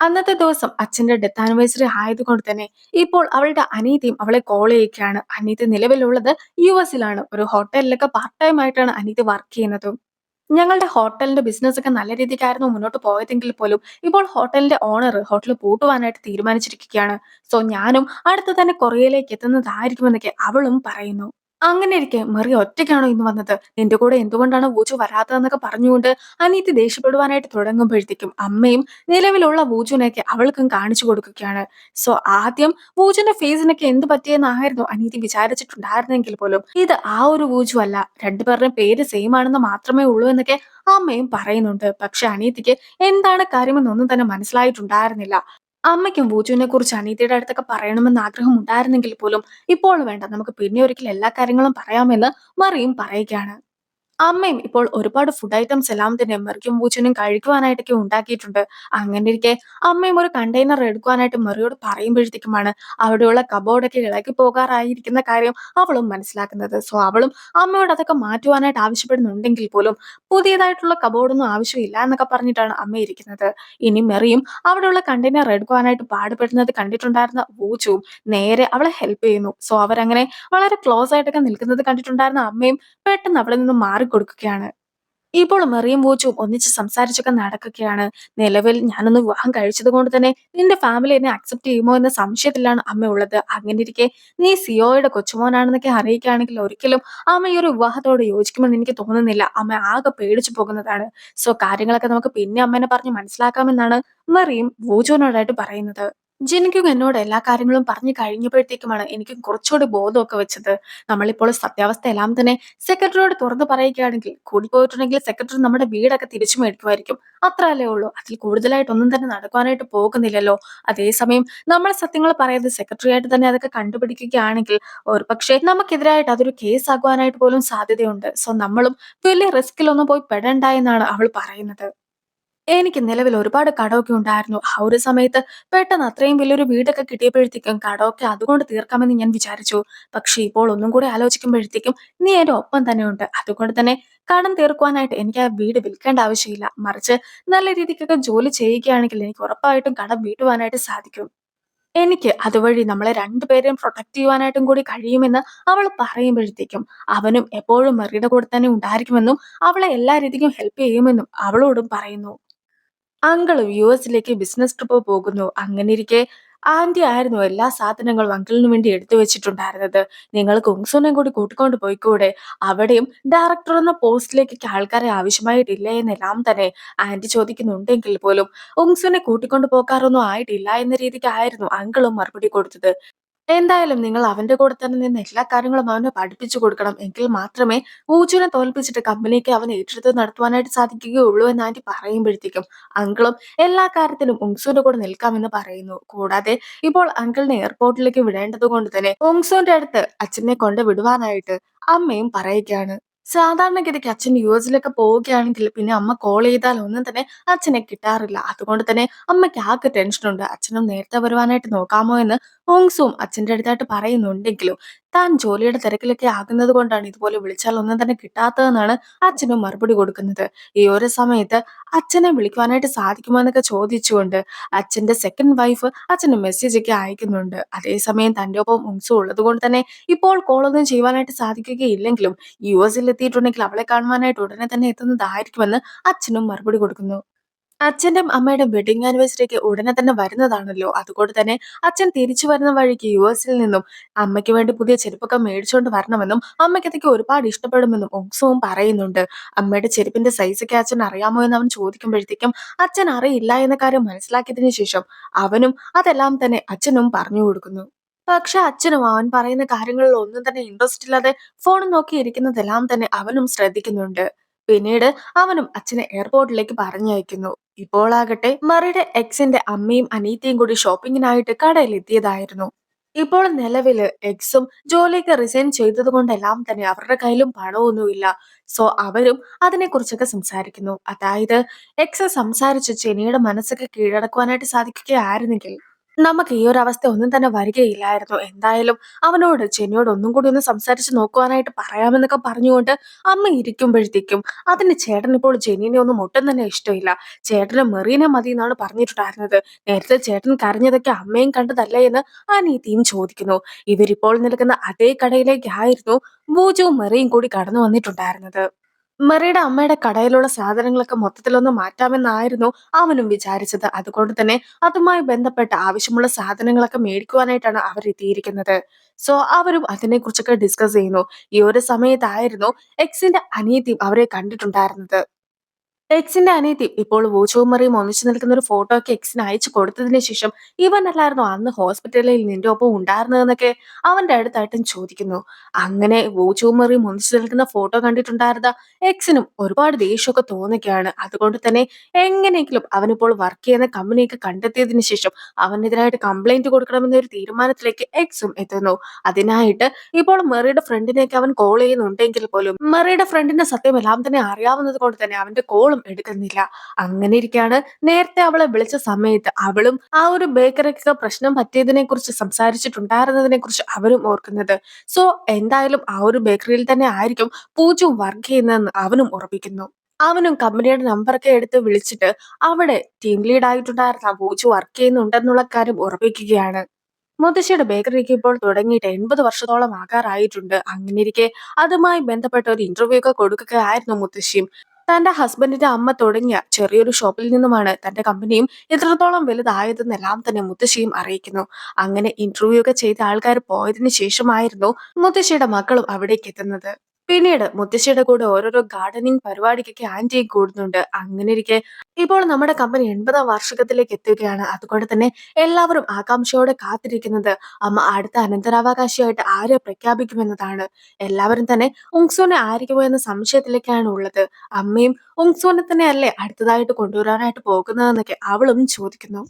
അന്നത്തെ ദിവസം അച്ഛന്റെ ഡെത്ത് ആനിവേഴ്സറി ആയതുകൊണ്ട് തന്നെ ഇപ്പോൾ അവളുടെ അനീതിയും അവളെ കോൾ ചെയ്യുകയാണ്. അനീതി നിലവിലുള്ളത് യുഎസിലാണ്. ഒരു ഹോട്ടലിലൊക്കെ പാർട്ട് ടൈം ആയിട്ടാണ് അനീതി വർക്ക് ചെയ്യുന്നത്. ഞങ്ങളുടെ ഹോട്ടലിന്റെ ബിസിനസ് ഒക്കെ നല്ല രീതിക്കായിരുന്നു മുന്നോട്ട് പോയതെങ്കിൽ പോലും ഇപ്പോൾ ഹോട്ടലിന്റെ ഓണർ ഹോട്ടൽ പൂട്ടുവാനായിട്ട് തീരുമാനിച്ചിരിക്കുകയാണ്. സോ ഞാനും അടുത്ത് തന്നെ കൊറിയയിലേക്ക് എത്തുന്നതായിരിക്കുമെന്നൊക്കെ അവളും പറയുന്നു. അങ്ങനെ ഇരിക്കെ മെറി ഒറ്റയ്ക്കാണോ ഇന്ന് വന്നത്, നിന്റെ കൂടെ എന്തുകൊണ്ടാണ് വൂജു വരാത്തതെന്നൊക്കെ പറഞ്ഞുകൊണ്ട് അനീതി ദേഷ്യപ്പെടുവാനായിട്ട് തുടങ്ങുമ്പോഴത്തേക്കും അമ്മയും നിലവിലുള്ള വൂജുവിനെയൊക്കെ അവൾക്കും കാണിച്ചു കൊടുക്കുകയാണ്. സോ ആദ്യം വൂജുവിന്റെ ഫേസിനൊക്കെ എന്ത് പറ്റിയെന്നായിരുന്നു അനീതി വിചാരിച്ചിട്ടുണ്ടായിരുന്നെങ്കിൽ പോലും ഇത് ആ ഒരു വൂജു അല്ല, രണ്ടുപേരുടെയും പേര് സെയിം ആണെന്ന് മാത്രമേ ഉള്ളൂ എന്നൊക്കെ അമ്മയും പറയുന്നുണ്ട്. പക്ഷെ അനീതിക്ക് എന്താണ് കാര്യമെന്നൊന്നും തന്നെ മനസ്സിലായിട്ടുണ്ടായിരുന്നില്ല. അമ്മയ്ക്കും ബൂജുവിനെ കുറിച്ച് അനീതിയുടെ അടുത്തൊക്കെ പറയണമെന്ന് ആഗ്രഹം ഉണ്ടായിരുന്നെങ്കിൽ പോലും ഇപ്പോൾ വേണ്ട, നമുക്ക് പിന്നെ ഒരിക്കൽ എല്ലാ കാര്യങ്ങളും പറയാമെന്ന് മറിയും പറയുകയാണ്. അമ്മയും ഇപ്പോൾ ഒരുപാട് ഫുഡ് ഐറ്റംസ് എല്ലാം തന്നെ മെറിക്കും പൂച്ചനും കഴിക്കുവാനായിട്ടൊക്കെ ഉണ്ടാക്കിയിട്ടുണ്ട്. അങ്ങനെ ഇരിക്കെ അമ്മയും ഒരു കണ്ടെയ്നർ എടുക്കുവാനായിട്ട് മെറിയോട് പറയുമ്പോഴത്തേക്കുമാണ് അവിടെയുള്ള കബോർഡൊക്കെ ഇളകി പോകാറായിരിക്കുന്ന കാര്യം അവളും മനസ്സിലാക്കുന്നത്. സോ അവളും അമ്മയോട് അതൊക്കെ മാറ്റുവാനായിട്ട് ആവശ്യപ്പെടുന്നുണ്ടെങ്കിൽ പോലും പുതിയതായിട്ടുള്ള കബോർഡൊന്നും ആവശ്യമില്ല എന്നൊക്കെ പറഞ്ഞിട്ടാണ് അമ്മ ഇരിക്കുന്നത്. ഇനി മെറിയും അവിടെയുള്ള കണ്ടെയ്നർ എടുക്കുവാനായിട്ട് പാടുപെടുന്നത് കണ്ടിട്ടുണ്ടായിരുന്ന വൂച്ചുവും നേരെ അവളെ ഹെൽപ്പ് ചെയ്യുന്നു. സോ അവരങ്ങനെ വളരെ ക്ലോസ് ആയിട്ടൊക്കെ നിൽക്കുന്നത് കണ്ടിട്ടുണ്ടായിരുന്ന അമ്മയും പെട്ടെന്ന് അവളിൽ നിന്നും മാറിക്കൊടുക്കുകയാണ്. ഇപ്പോൾ മെറിയും വൂച്ചും ഒന്നിച്ച് സംസാരിച്ചൊക്കെ നടക്കുകയാണ്. നിലവിൽ ഞാനൊന്ന് വിവാഹം കഴിച്ചത് കൊണ്ട് തന്നെ നിന്റെ ഫാമിലി എന്നെ അക്സെപ്റ്റ് ചെയ്യുമോ എന്ന സംശയത്തിലാണ് അമ്മ ഉള്ളത്. അങ്ങനെ ഇരിക്കെ നീ സിയോയുടെ കൊച്ചുമോനാണെന്നൊക്കെ അറിയിക്കുകയാണെങ്കിൽ ഒരിക്കലും അമ്മ ഈ ഒരു വിവാഹത്തോട് യോജിക്കുമെന്ന് എനിക്ക് തോന്നുന്നില്ല. അമ്മ ആകെ പേടിച്ചു പോകുന്നതാണ്. സോ കാര്യങ്ങളൊക്കെ നമുക്ക് പിന്നെ അമ്മേനെ പറഞ്ഞ് മനസ്സിലാക്കാമെന്നാണ് മെറിയും വൂച്ചുവിനോടായിട്ട് പറയുന്നത്. ജിനിക്കും എന്നോട് എല്ലാ കാര്യങ്ങളും പറഞ്ഞു കഴിഞ്ഞപ്പോഴത്തേക്കുമാണ് എനിക്കും കുറച്ചുകൂടി ബോധമൊക്കെ വെച്ചത്. നമ്മളിപ്പോൾ സത്യാവസ്ഥ എല്ലാം തന്നെ സെക്രട്ടറിയോട് തുറന്നു പറയുകയാണെങ്കിൽ കൂടിപ്പോയിട്ടുണ്ടെങ്കിൽ സെക്രട്ടറി നമ്മുടെ വീടൊക്കെ തിരിച്ചു മേടിക്കുമായിരിക്കും. അത്രയല്ലേ ഉള്ളൂ. അതിൽ കൂടുതലായിട്ടൊന്നും തന്നെ നടക്കുവാനായിട്ട് പോകുന്നില്ലല്ലോ. അതേസമയം നമ്മൾ സത്യങ്ങൾ പറയുന്നത് സെക്രട്ടറിയായിട്ട് തന്നെ അതൊക്കെ കണ്ടുപിടിക്കുകയാണെങ്കിൽ ഒരുപക്ഷെ നമുക്കെതിരായിട്ട് അതൊരു കേസ് ആകുവാനായിട്ട് പോലും സാധ്യതയുണ്ട്. സോ നമ്മളും വലിയ റിസ്കിലൊന്നും പോയി പെടണ്ട എന്നാണ് അവൾ പറയുന്നത്. എനിക്ക് നിലവിൽ ഒരുപാട് കടമൊക്കെ ഉണ്ടായിരുന്നു. ആ ഒരു സമയത്ത് പെട്ടെന്ന് അത്രയും വലിയൊരു വീടൊക്കെ കിട്ടിയപ്പോഴത്തേക്കും കടമൊക്കെ അതുകൊണ്ട് തീർക്കാമെന്ന് ഞാൻ വിചാരിച്ചു. പക്ഷേ ഇപ്പോൾ ഒന്നും കൂടി ആലോചിക്കുമ്പോഴത്തേക്കും നീ എന്റെ ഒപ്പം തന്നെ ഉണ്ട്. അതുകൊണ്ട് തന്നെ കടം തീർക്കുവാനായിട്ട് എനിക്ക് ആ വീട് വിൽക്കേണ്ട ആവശ്യമില്ല. മറിച്ച് നല്ല രീതിക്കൊക്കെ ജോലി ചെയ്യുകയാണെങ്കിൽ എനിക്ക് ഉറപ്പായിട്ടും കടം വീട്ടുവാനായിട്ട് സാധിക്കും. എനിക്ക് അതുവഴി നമ്മളെ രണ്ടുപേരെയും പ്രൊട്ടക്ട് ചെയ്യുവാനായിട്ടും കൂടി കഴിയുമെന്ന് അവൾ പറയുമ്പോഴത്തേക്കും അവനും എപ്പോഴും മെറിയുടെ കൂടെ തന്നെ ഉണ്ടായിരിക്കുമെന്നും അവളെ എല്ലാ രീതിക്കും ഹെൽപ്പ് ചെയ്യുമെന്നും അവളോടും പറയുന്നു. അങ്കിളും യുഎസിലേക്ക് ബിസിനസ് ട്രിപ്പ് പോകുന്നു. അങ്ങനെയിരിക്കെ ആന്റി ആയിരുന്നു എല്ലാ സാധനങ്ങളും അങ്കിളിന് വേണ്ടി എടുത്തു വെച്ചിട്ടുണ്ടായിരുന്നത്. നിങ്ങൾ കുങ്സുനെ കൂടി കൂട്ടിക്കൊണ്ട് പോയിക്കൂടെ? അവിടെയും ഡയറക്ടർ എന്ന പോസ്റ്റിലേക്കൊക്കെ ആൾക്കാരെ ആവശ്യമായിട്ടില്ല എന്നെല്ലാം തന്നെ ആന്റി ചോദിക്കുന്നുണ്ടെങ്കിൽ പോലും ഉങ്സുനെ കൂട്ടിക്കൊണ്ട് പോകാറൊന്നും ആയിട്ടില്ല എന്ന രീതിക്കായിരുന്നു അങ്കിളും മറുപടി കൊടുത്തത്. എന്തായാലും നിങ്ങൾ അവന്റെ കൂടെ തന്നെ നിന്ന് എല്ലാ കാര്യങ്ങളും അവന് പഠിപ്പിച്ചു കൊടുക്കണം. എങ്കിൽ മാത്രമേ ഊജുവിനെ തോൽപ്പിച്ചിട്ട് കമ്പനിക്ക് അവൻ ഏറ്റെടുത്ത് നടത്തുവാനായിട്ട് സാധിക്കുകയുള്ളൂ എന്ന് ആന്റി പറയുമ്പോഴത്തേക്കും അങ്കിളും എല്ലാ കാര്യത്തിലും ഉങ്സുവിന്റെ കൂടെ നിൽക്കാമെന്ന് പറയുന്നു. കൂടാതെ ഇപ്പോൾ അങ്കിളിനെ എയർപോർട്ടിലേക്ക് വിടേണ്ടത് കൊണ്ട് തന്നെ ഉങ്സുവിന്റെ അടുത്ത് അച്ഛനെ കൊണ്ട് വിടുവാനായിട്ട് അമ്മയും പറയുകയാണ്. സാധാരണഗതിക്ക് അച്ഛൻ യുഎസിലൊക്കെ പോവുകയാണെങ്കിൽ പിന്നെ അമ്മ കോൾ ചെയ്താൽ ഒന്നും തന്നെ അച്ഛനെ കിട്ടാറില്ല. അതുകൊണ്ട് തന്നെ അമ്മയ്ക്ക് ആകെ ടെൻഷനുണ്ട്. അച്ഛനും നേരത്തെ വരുവാനായിട്ട് നോക്കാമോ എന്ന് ഓങ്സും അച്ഛന്റെ അടുത്തായിട്ട് പറയുന്നുണ്ടെങ്കിലും താൻ ജോലിയുടെ തിരക്കിലൊക്കെ ആകുന്നത് കൊണ്ടാണ് ഇതുപോലെ വിളിച്ചാൽ ഒന്നും തന്നെ കിട്ടാത്തതെന്നാണ് അച്ഛനും മറുപടി കൊടുക്കുന്നത്. ഈ ഒരു സമയത്ത് അച്ഛനെ വിളിക്കുവാനായിട്ട് സാധിക്കുമോ എന്നൊക്കെ ചോദിച്ചുകൊണ്ട് അച്ഛന്റെ സെക്കൻഡ് വൈഫ് അച്ഛന് മെസ്സേജ് ഒക്കെ അയക്കുന്നുണ്ട്. അതേസമയം തന്റെ ഒപ്പം ഉങ്സു ഉള്ളത് കൊണ്ട് തന്നെ ഇപ്പോൾ കോളൊന്നും ചെയ്യുവാനായിട്ട് സാധിക്കുകയില്ലെങ്കിലും യുഎസിൽ എത്തിയിട്ടുണ്ടെങ്കിൽ അവളെ കാണുവാനായിട്ട് ഉടനെ തന്നെ എത്തുന്നതായിരിക്കുമെന്ന് അച്ഛനും മറുപടി കൊടുക്കുന്നു. അച്ഛന്റെയും അമ്മയുടെയും വെഡിങ് ആനിവേഴ്സറിക്ക് ഉടനെ തന്നെ വരുന്നതാണല്ലോ. അതുകൊണ്ട് തന്നെ അച്ഛൻ തിരിച്ചു വരുന്ന വഴിക്ക് യുഎസിൽ നിന്നും അമ്മയ്ക്ക് വേണ്ടി പുതിയ ചെരുപ്പൊക്കെ മേടിച്ചുകൊണ്ട് വരണമെന്നും അമ്മയ്ക്ക് അതൊക്കെ ഒരുപാട് ഇഷ്ടപ്പെടുമെന്നും ഒങ്സുവും പറയുന്നുണ്ട്. അമ്മയുടെ ചെരുപ്പിന്റെ സൈസൊക്കെ അച്ഛൻ അറിയാമോ എന്ന് അവൻ ചോദിക്കുമ്പോഴത്തേക്കും അച്ഛൻ അറിയില്ല എന്ന കാര്യം മനസ്സിലാക്കിയതിനു ശേഷം അവനും അതെല്ലാം തന്നെ അച്ഛനും പറഞ്ഞു കൊടുക്കുന്നു. പക്ഷെ അച്ഛനും അവൻ പറയുന്ന കാര്യങ്ങളിൽ ഒന്നും തന്നെ ഇൻട്രസ്റ്റ് ഇല്ലാതെ ഫോൺ നോക്കിയിരിക്കുന്നതെല്ലാം തന്നെ അവനും ശ്രദ്ധിക്കുന്നുണ്ട്. പിന്നീട് അവനും അച്ഛനെ എയർപോർട്ടിലേക്ക് പറഞ്ഞയക്കുന്നു. ഇപ്പോളാകട്ടെ മറിയുടെ എക്സിന്റെ അമ്മയും അനീത്തിയും കൂടി ഷോപ്പിങ്ങിനായിട്ട് കടയിൽ എത്തിയതായിരുന്നു. ഇപ്പോൾ നിലവില് എക്സും ജോലിയൊക്കെ റിസൈൻ ചെയ്തത് കൊണ്ടെല്ലാം തന്നെ അവരുടെ കയ്യിലും പണമൊന്നുമില്ല. സോ അവരും അതിനെക്കുറിച്ചൊക്കെ സംസാരിക്കുന്നു. അതായത് എക്സ് സംസാരിച്ച് ചെനിയുടെ മനസ്സൊക്കെ കീഴടക്കുവാനായിട്ട് സാധിക്കുകയായിരുന്നെങ്കിൽ നമുക്ക് ഈ ഒരു അവസ്ഥ ഒന്നും തന്നെ വരികയില്ലായിരുന്നു. എന്തായാലും അവനോട് ചെന്നിയോട് ഒന്നും കൂടി ഒന്ന് സംസാരിച്ച് നോക്കുവാനായിട്ട് പറയാമെന്നൊക്കെ പറഞ്ഞുകൊണ്ട് അമ്മ ഇരിക്കുമ്പോഴത്തേക്കും അതിന് ചേട്ടൻ ഇപ്പോൾ ജെനീനെ ഒന്നും ഒട്ടും തന്നെ ഇഷ്ടമില്ല. ചേട്ടന് മെറീനെ മതി എന്നാണ് പറഞ്ഞിട്ടുണ്ടായിരുന്നത്. നേരത്തെ ചേട്ടൻ കരഞ്ഞതൊക്കെ അമ്മയും കണ്ടതല്ലേ എന്ന് അനീതിയും ചോദിക്കുന്നു. ഇവരിപ്പോൾ നിൽക്കുന്ന അതേ കടയിലേക്കായിരുന്നു ബൂജുവും മെറിയും കൂടി കടന്നു വന്നിട്ടുണ്ടായിരുന്നത്. മെറിയുടെ അമ്മയുടെ കടയിലുള്ള സാധനങ്ങളൊക്കെ മൊത്തത്തിലൊന്ന് മാറ്റാമെന്നായിരുന്നു അവനും വിചാരിച്ചത്. അതുകൊണ്ട് തന്നെ അതുമായി ബന്ധപ്പെട്ട ആവശ്യമുള്ള സാധനങ്ങളൊക്കെ മേടിക്കുവാനായിട്ടാണ് അവർ എത്തിയിരിക്കുന്നത്. സോ അവരും അതിനെക്കുറിച്ചൊക്കെ ഡിസ്കസ് ചെയ്യുന്നു. ഈ ഒരു സമയത്തായിരുന്നു എക്സിന്റെ അനിയത്തിയും അവരെ കണ്ടിട്ടുണ്ടായിരുന്നത്. എക്സിന്റെ അനിയത്തി ഇപ്പോൾ വൂച്ചോമറിയും ഒന്നിച്ചു നിൽക്കുന്ന ഒരു ഫോട്ടോ ഒക്കെ എക്സിന് അയച്ചു കൊടുത്തതിന് ശേഷം ഇവൻ അല്ലായിരുന്നോ അന്ന് ഹോസ്പിറ്റലിൽ നിന്റെ ഒപ്പം ഉണ്ടായിരുന്നതെന്നൊക്കെ അവന്റെ അടുത്തായിട്ടും ചോദിക്കുന്നു. അങ്ങനെ വൂച്ചോമറിയും ഒന്നിച്ചു നിൽക്കുന്ന ഫോട്ടോ കണ്ടിട്ടുണ്ടായിരുന്ന എക്സിനും ഒരുപാട് ദേഷ്യമൊക്കെ തോന്നുകയാണ്. അതുകൊണ്ട് തന്നെ എങ്ങനെയെങ്കിലും അവനിപ്പോൾ വർക്ക് ചെയ്യുന്ന കമ്പനിയൊക്കെ കണ്ടെത്തിയതിനു ശേഷം അവനെതിരായിട്ട് കംപ്ലൈന്റ് കൊടുക്കണമെന്ന ഒരു തീരുമാനത്തിലേക്ക് എക്സും എത്തുന്നു. അതിനായിട്ട് ഇപ്പോൾ മെറിയുടെ ഫ്രണ്ടിനെയൊക്കെ അവൻ കോൾ ചെയ്യുന്നുണ്ടെങ്കിൽ പോലും മെറിയുടെ ഫ്രണ്ടിന്റെ സത്യം എല്ലാം തന്നെ അറിയാവുന്നത് കൊണ്ട് തന്നെ അവന്റെ കോളും എടുക്കുന്നില്ല. അങ്ങനെ ഇരിക്കെയാണ് നേരത്തെ അവളെ വിളിച്ച സമയത്ത് അവളും ആ ഒരു ബേക്കറിക്കൊക്കെ പ്രശ്നം പറ്റിയതിനെ കുറിച്ച് സംസാരിച്ചിട്ടുണ്ടായിരുന്നതിനെ കുറിച്ച് അവരും ഓർക്കുന്നത്. സോ എന്തായാലും ആ ഒരു ബേക്കറിയിൽ തന്നെ ആയിരിക്കും പൂജു വർക്ക് ചെയ്യുന്നതെന്ന് അവനും ഉറപ്പിക്കുന്നു. അവനും കമ്പനിയുടെ നമ്പറൊക്കെ എടുത്ത് വിളിച്ചിട്ട് അവിടെ ടീം ലീഡ് ആയിട്ടുണ്ടായിരുന്ന പൂജു വർക്ക് ചെയ്യുന്നുണ്ടെന്നുള്ള കാര്യം ഉറപ്പിക്കുകയാണ്. മുത്തശ്ശിയുടെ ബേക്കറിക്ക് ഇപ്പോൾ തുടങ്ങിയിട്ട് 80 വർഷത്തോളം ആകാറായിട്ടുണ്ട്. അങ്ങനെയിരിക്കെ അതുമായി ബന്ധപ്പെട്ട ഒരു ഇന്റർവ്യൂ ഒക്കെ കൊടുക്കുകയായിരുന്നു മുത്തശ്ശിയും. തന്റെ ഹസ്ബൻഡിന്റെ അമ്മ തുടങ്ങിയ ചെറിയൊരു ഷോപ്പിൽ നിന്നുമാണ് തന്റെ കമ്പനിയും ഇത്രത്തോളം വലുതായതെന്നെല്ലാം തന്നെ മുത്തശ്ശിയും അറിയിക്കുന്നു. അങ്ങനെ ഇന്റർവ്യൂ ഒക്കെ ചെയ്ത ആൾക്കാർ പോയതിനു ശേഷമായിരുന്നു മുത്തശ്ശിയുടെ മക്കളും അവിടേക്ക് എത്തുന്നത്. പിന്നീട് മുത്തശ്ശിയുടെ കൂടെ ഓരോരോ ഗാർഡനിങ് പരിപാടിക്കൊക്കെ ആന്റിയും കൂടുന്നുണ്ട്. അങ്ങനെയിരിക്കെ ഇപ്പോൾ നമ്മുടെ കമ്പനി 80ാം വാർഷികത്തിലേക്ക് എത്തുകയാണ്. അതുകൊണ്ട് തന്നെ എല്ലാവരും ആകാംക്ഷയോടെ കാത്തിരിക്കുന്നത് അമ്മ അടുത്ത അനന്തരാവകാശിയായിട്ട് ആരെ പ്രഖ്യാപിക്കുമെന്നതാണ്. എല്ലാവരും തന്നെ ഉങ്സൂനെ ആയിരിക്കുമോ എന്ന സംശയത്തിലേക്കാണ് ഉള്ളത്. അമ്മയും ഉങ്സൂനെ തന്നെയല്ലേ അടുത്തതായിട്ട് കൊണ്ടുവരാനായിട്ട് പോകുന്നതെന്നൊക്കെ അവളും ചോദിക്കുന്നു.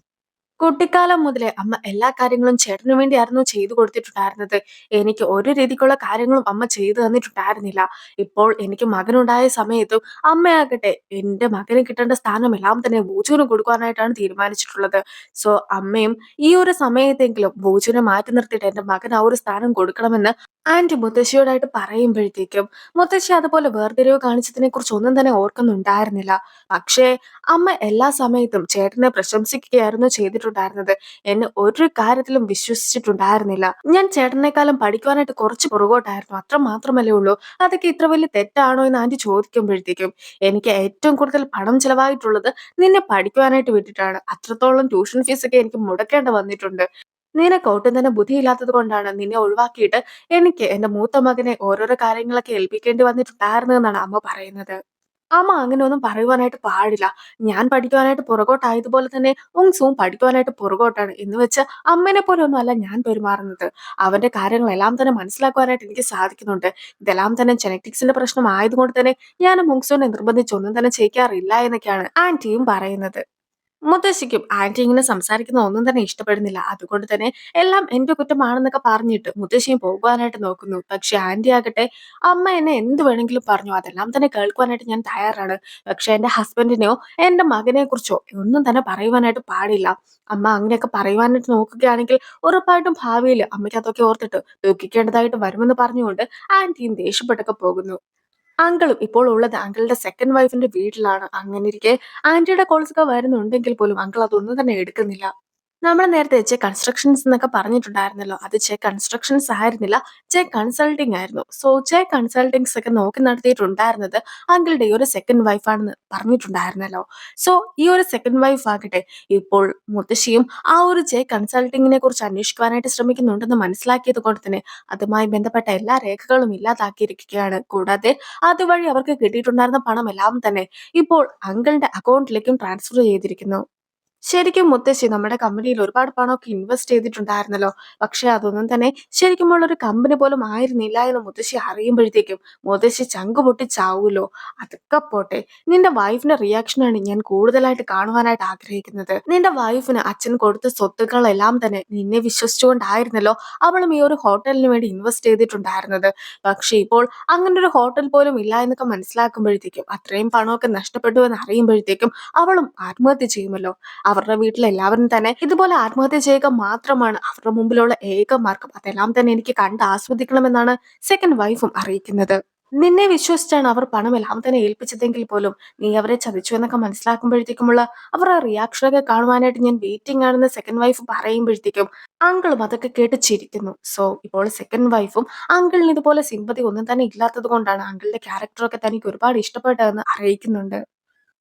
കുട്ടിക്കാലം മുതലേ അമ്മ എല്ലാ കാര്യങ്ങളും ചേട്ടന് വേണ്ടിയായിരുന്നു ചെയ്തു കൊടുത്തിട്ടുണ്ടായിരുന്നത്. എനിക്ക് ഒരു രീതിക്കുള്ള കാര്യങ്ങളും അമ്മ ചെയ്തു തന്നിട്ടുണ്ടായിരുന്നില്ല. ഇപ്പോൾ എനിക്ക് മകനുണ്ടായ സമയത്തും അമ്മയാകട്ടെ എന്റെ മകന് കിട്ടേണ്ട സ്ഥാനമെല്ലാം തന്നെ ബൂജുവിന് കൊടുക്കാനായിട്ടാണ് തീരുമാനിച്ചിട്ടുള്ളത്. സോ അമ്മയും ഈ ഒരു സമയത്തെങ്കിലും ബൂജുവിനെ മാറ്റി നിർത്തിയിട്ട് എന്റെ മകൻ ആ ഒരു സ്ഥാനം കൊടുക്കണമെന്ന് ആന്റി മുത്തശ്ശിയോടായിട്ട് പറയുമ്പോഴത്തേക്കും മുത്തശ്ശി അതുപോലെ വേർതിരിവ് കാണിച്ചതിനെ കുറിച്ച് ഒന്നും തന്നെ ഓർക്കുന്നുണ്ടായിരുന്നില്ല. പക്ഷേ അമ്മ എല്ലാ സമയത്തും ചേട്ടനെ പ്രശംസിക്കുകയായിരുന്നു ചെയ്തിട്ടുണ്ടായിരുന്നത്. എന്നെ ഒരു കാര്യത്തിലും വിശ്വസിച്ചിട്ടുണ്ടായിരുന്നില്ല. ഞാൻ ചേട്ടനേക്കാളും പഠിക്കുവാനായിട്ട് കുറച്ച് പുറകോട്ടായിരുന്നു. അത്ര മാത്രമല്ലേ ഉള്ളൂ. അതൊക്കെ ഇത്ര വലിയ തെറ്റാണോ എന്ന് ആന്റി ചോദിക്കുമ്പോഴത്തേക്കും എനിക്ക് ഏറ്റവും കൂടുതൽ പണം ചെലവായിട്ടുള്ളത് നിന്നെ പഠിക്കുവാനായിട്ട് വിട്ടിട്ടാണ്. അത്രത്തോളം ട്യൂഷൻ ഫീസ് ഒക്കെ എനിക്ക് മുടക്കേണ്ട വന്നിട്ടുണ്ട്. നിനക്ക് ഒട്ടും തന്നെ ബുദ്ധിയില്ലാത്തത് കൊണ്ടാണ് നിന്നെ ഒഴിവാക്കിയിട്ട് എനിക്ക് എന്റെ മൂത്ത മകനെ ഓരോരോ കാര്യങ്ങളൊക്കെ ഏൽപ്പിക്കേണ്ടി വന്നിട്ടുണ്ടായിരുന്നെന്നാണ് അമ്മ പറയുന്നത്. അമ്മ അങ്ങനെയൊന്നും പറയുവാനായിട്ട് പാടില്ല. ഞാൻ പഠിക്കുവാനായിട്ട് പുറകോട്ടായതുപോലെ തന്നെ ഉങ്സുവും പഠിക്കുവാനായിട്ട് പുറകോട്ടാണ്. എന്ന് വെച്ച് അമ്മേനെ പോലെ ഒന്നും അല്ല ഞാൻ പെരുമാറുന്നത്. അവന്റെ കാര്യങ്ങളെല്ലാം തന്നെ മനസ്സിലാക്കുവാനായിട്ട് എനിക്ക് സാധിക്കുന്നുണ്ട്. ഇതെല്ലാം തന്നെ ജെനറ്റിക്സിന്റെ പ്രശ്നം ആയതുകൊണ്ട് തന്നെ ഞാനും ഉങ്സുവിനെ നിർബന്ധിച്ച് ഒന്നും തന്നെ ചെയ്യിക്കാറില്ല എന്നൊക്കെയാണ് ആന്റിയും പറയുന്നത്. മുത്തശ്ശിക്കും ആന്റി ഇങ്ങനെ സംസാരിക്കുന്ന ഒന്നും തന്നെ ഇഷ്ടപ്പെടുന്നില്ല. അതുകൊണ്ട് തന്നെ എല്ലാം എന്റെ കുറ്റമാണെന്നൊക്കെ പറഞ്ഞിട്ട് മുത്തശ്ശിയും പോകുവാനായിട്ട് നോക്കുന്നു. പക്ഷെ ആന്റി ആകട്ടെ അമ്മ എന്നെ എന്ത് വേണമെങ്കിലും പറഞ്ഞു. അതെല്ലാം തന്നെ കേൾക്കുവാനായിട്ട് ഞാൻ തയ്യാറാണ്. പക്ഷെ എന്റെ ഹസ്ബൻഡിനെയോ എന്റെ മകനെ കുറിച്ചോ ഒന്നും തന്നെ പറയുവാനായിട്ട് പാടില്ല. അമ്മ അങ്ങനെയൊക്കെ പറയുവാനായിട്ട് നോക്കുകയാണെങ്കിൽ ഉറപ്പായിട്ടും ഭാവിയിൽ അമ്മയ്ക്ക് അതൊക്കെ ഓർത്തിട്ട് ദുഃഖിക്കേണ്ടതായിട്ട് വരുമെന്ന് പറഞ്ഞുകൊണ്ട് ആന്റിയും ദേഷ്യപ്പെട്ടൊക്കെ പോകുന്നു. അങ്കിളും ഇപ്പോൾ ഉള്ളത് അങ്കിളുടെ സെക്കൻഡ് വൈഫിന്റെ വീട്ടിലാണ്. അങ്ങനെയിരിക്കെ ആന്റിയുടെ കോൾസ് ഒക്കെ വരുന്നുണ്ടെങ്കിൽ പോലും അങ്കിൾ അതൊന്നും തന്നെ എടുക്കുന്നില്ല. നമ്മൾ നേരത്തെ കൺസ്ട്രക്ഷൻസ് എന്നൊക്കെ പറഞ്ഞിട്ടുണ്ടായിരുന്നല്ലോ. അത് കൺസ്ട്രക്ഷൻസ് ആയിരുന്നില്ല, കൺസൾട്ടിങ് ആയിരുന്നു. സോ കൺസൾട്ടിങ്സ് ഒക്കെ നോക്കി നടത്തിയിട്ടുണ്ടായിരുന്നത് അങ്കിളുടെ ഈ ഒരു സെക്കൻഡ് വൈഫാണെന്ന് പറഞ്ഞിട്ടുണ്ടായിരുന്നല്ലോ. സോ ഈ ഒരു സെക്കൻഡ് വൈഫ് ആകട്ടെ ഇപ്പോൾ മുത്തശ്ശിയും ആ ഒരു കൺസൾട്ടിങ്ങിനെ കുറിച്ച് അന്വേഷിക്കുവാനായിട്ട് ശ്രമിക്കുന്നുണ്ടെന്ന് മനസ്സിലാക്കിയത് കൊണ്ട് തന്നെ അതുമായി ബന്ധപ്പെട്ട എല്ലാ രേഖകളും ഇല്ലാതാക്കിയിരിക്കുകയാണ്. കൂടാതെ അതുവഴി അവർക്ക് കിട്ടിയിട്ടുണ്ടായിരുന്ന പണം എല്ലാം തന്നെ ഇപ്പോൾ അങ്കിളിന്റെ അക്കൗണ്ടിലേക്കും ട്രാൻസ്ഫർ ചെയ്തിരിക്കുന്നു. ശരിക്കും മുത്തശ്ശി നമ്മുടെ കമ്പനിയിൽ ഒരുപാട് പണമൊക്കെ ഇൻവെസ്റ്റ് ചെയ്തിട്ടുണ്ടായിരുന്നല്ലോ. പക്ഷെ അതൊന്നും തന്നെ ശരിക്കുമുള്ള ഒരു കമ്പനി പോലും ആയിരുന്നില്ല എന്ന് മുത്തശ്ശി അറിയുമ്പോഴത്തേക്കും മുത്തശ്ശി ചങ്ക് പൊട്ടി ചാവൂലോ. അതൊക്കെ പോട്ടെ, നിന്റെ വൈഫിന്റെ റിയാക്ഷനാണ് ഞാൻ കൂടുതലായിട്ട് കാണുവാനായിട്ട് ആഗ്രഹിക്കുന്നത്. നിന്റെ വൈഫിന് അച്ഛൻ കൊടുത്ത സ്വത്തുക്കളെല്ലാം തന്നെ നിന്നെ വിശ്വസിച്ചുകൊണ്ടായിരുന്നല്ലോ അവളും ഈ ഒരു ഹോട്ടലിന് വേണ്ടി ഇൻവെസ്റ്റ് ചെയ്തിട്ടുണ്ടായിരുന്നത്. പക്ഷെ ഇപ്പോൾ അങ്ങനെ ഒരു ഹോട്ടൽ പോലും ഇല്ല എന്നൊക്കെ മനസ്സിലാക്കുമ്പോഴത്തേക്കും അത്രയും പണമൊക്കെ നഷ്ടപ്പെട്ടു എന്ന് അറിയുമ്പോഴത്തേക്കും അവളും ആത്മഹത്യ ചെയ്യുമല്ലോ. അവരുടെ വീട്ടിൽ എല്ലാവരും തന്നെ ഇതുപോലെ ആത്മഹത്യ ചെയ്യുക മാത്രമാണ് അവരുടെ മുമ്പിലുള്ള ഏക മാർഗം. അതെല്ലാം തന്നെ എനിക്ക് കണ്ട് ആസ്വദിക്കണമെന്നാണ് സെക്കൻഡ് വൈഫും അറിയിക്കുന്നത്. നിന്നെ വിശ്വസിച്ചാണ് അവർ പണം എല്ലാം തന്നെ ഏൽപ്പിച്ചതെങ്കിൽ പോലും നീ അവരെ ചതിച്ചു എന്നൊക്കെ മനസ്സിലാക്കുമ്പോഴത്തേക്കുമുള്ള അവരുടെ റിയാക്ഷനൊക്കെ കാണുവാനായിട്ട് ഞാൻ വെയിറ്റിംഗ് ആണെന്ന് സെക്കൻഡ് വൈഫ് പറയുമ്പോഴത്തേക്കും അങ്കിളും അതൊക്കെ കേട്ട് ചിരിക്കുന്നു. സോ ഇപ്പോൾ സെക്കൻഡ് വൈഫും അങ്കിളിന് ഇതുപോലെ സിമ്പതി ഒന്നും തന്നെ ഇല്ലാത്തത് കൊണ്ടാണ് അങ്കിളിന്റെ ക്യാരക്ടറൊക്കെ തനിക്ക് ഒരുപാട് ഇഷ്ടപ്പെട്ടതെന്ന് അറിയിക്കുന്നുണ്ട്.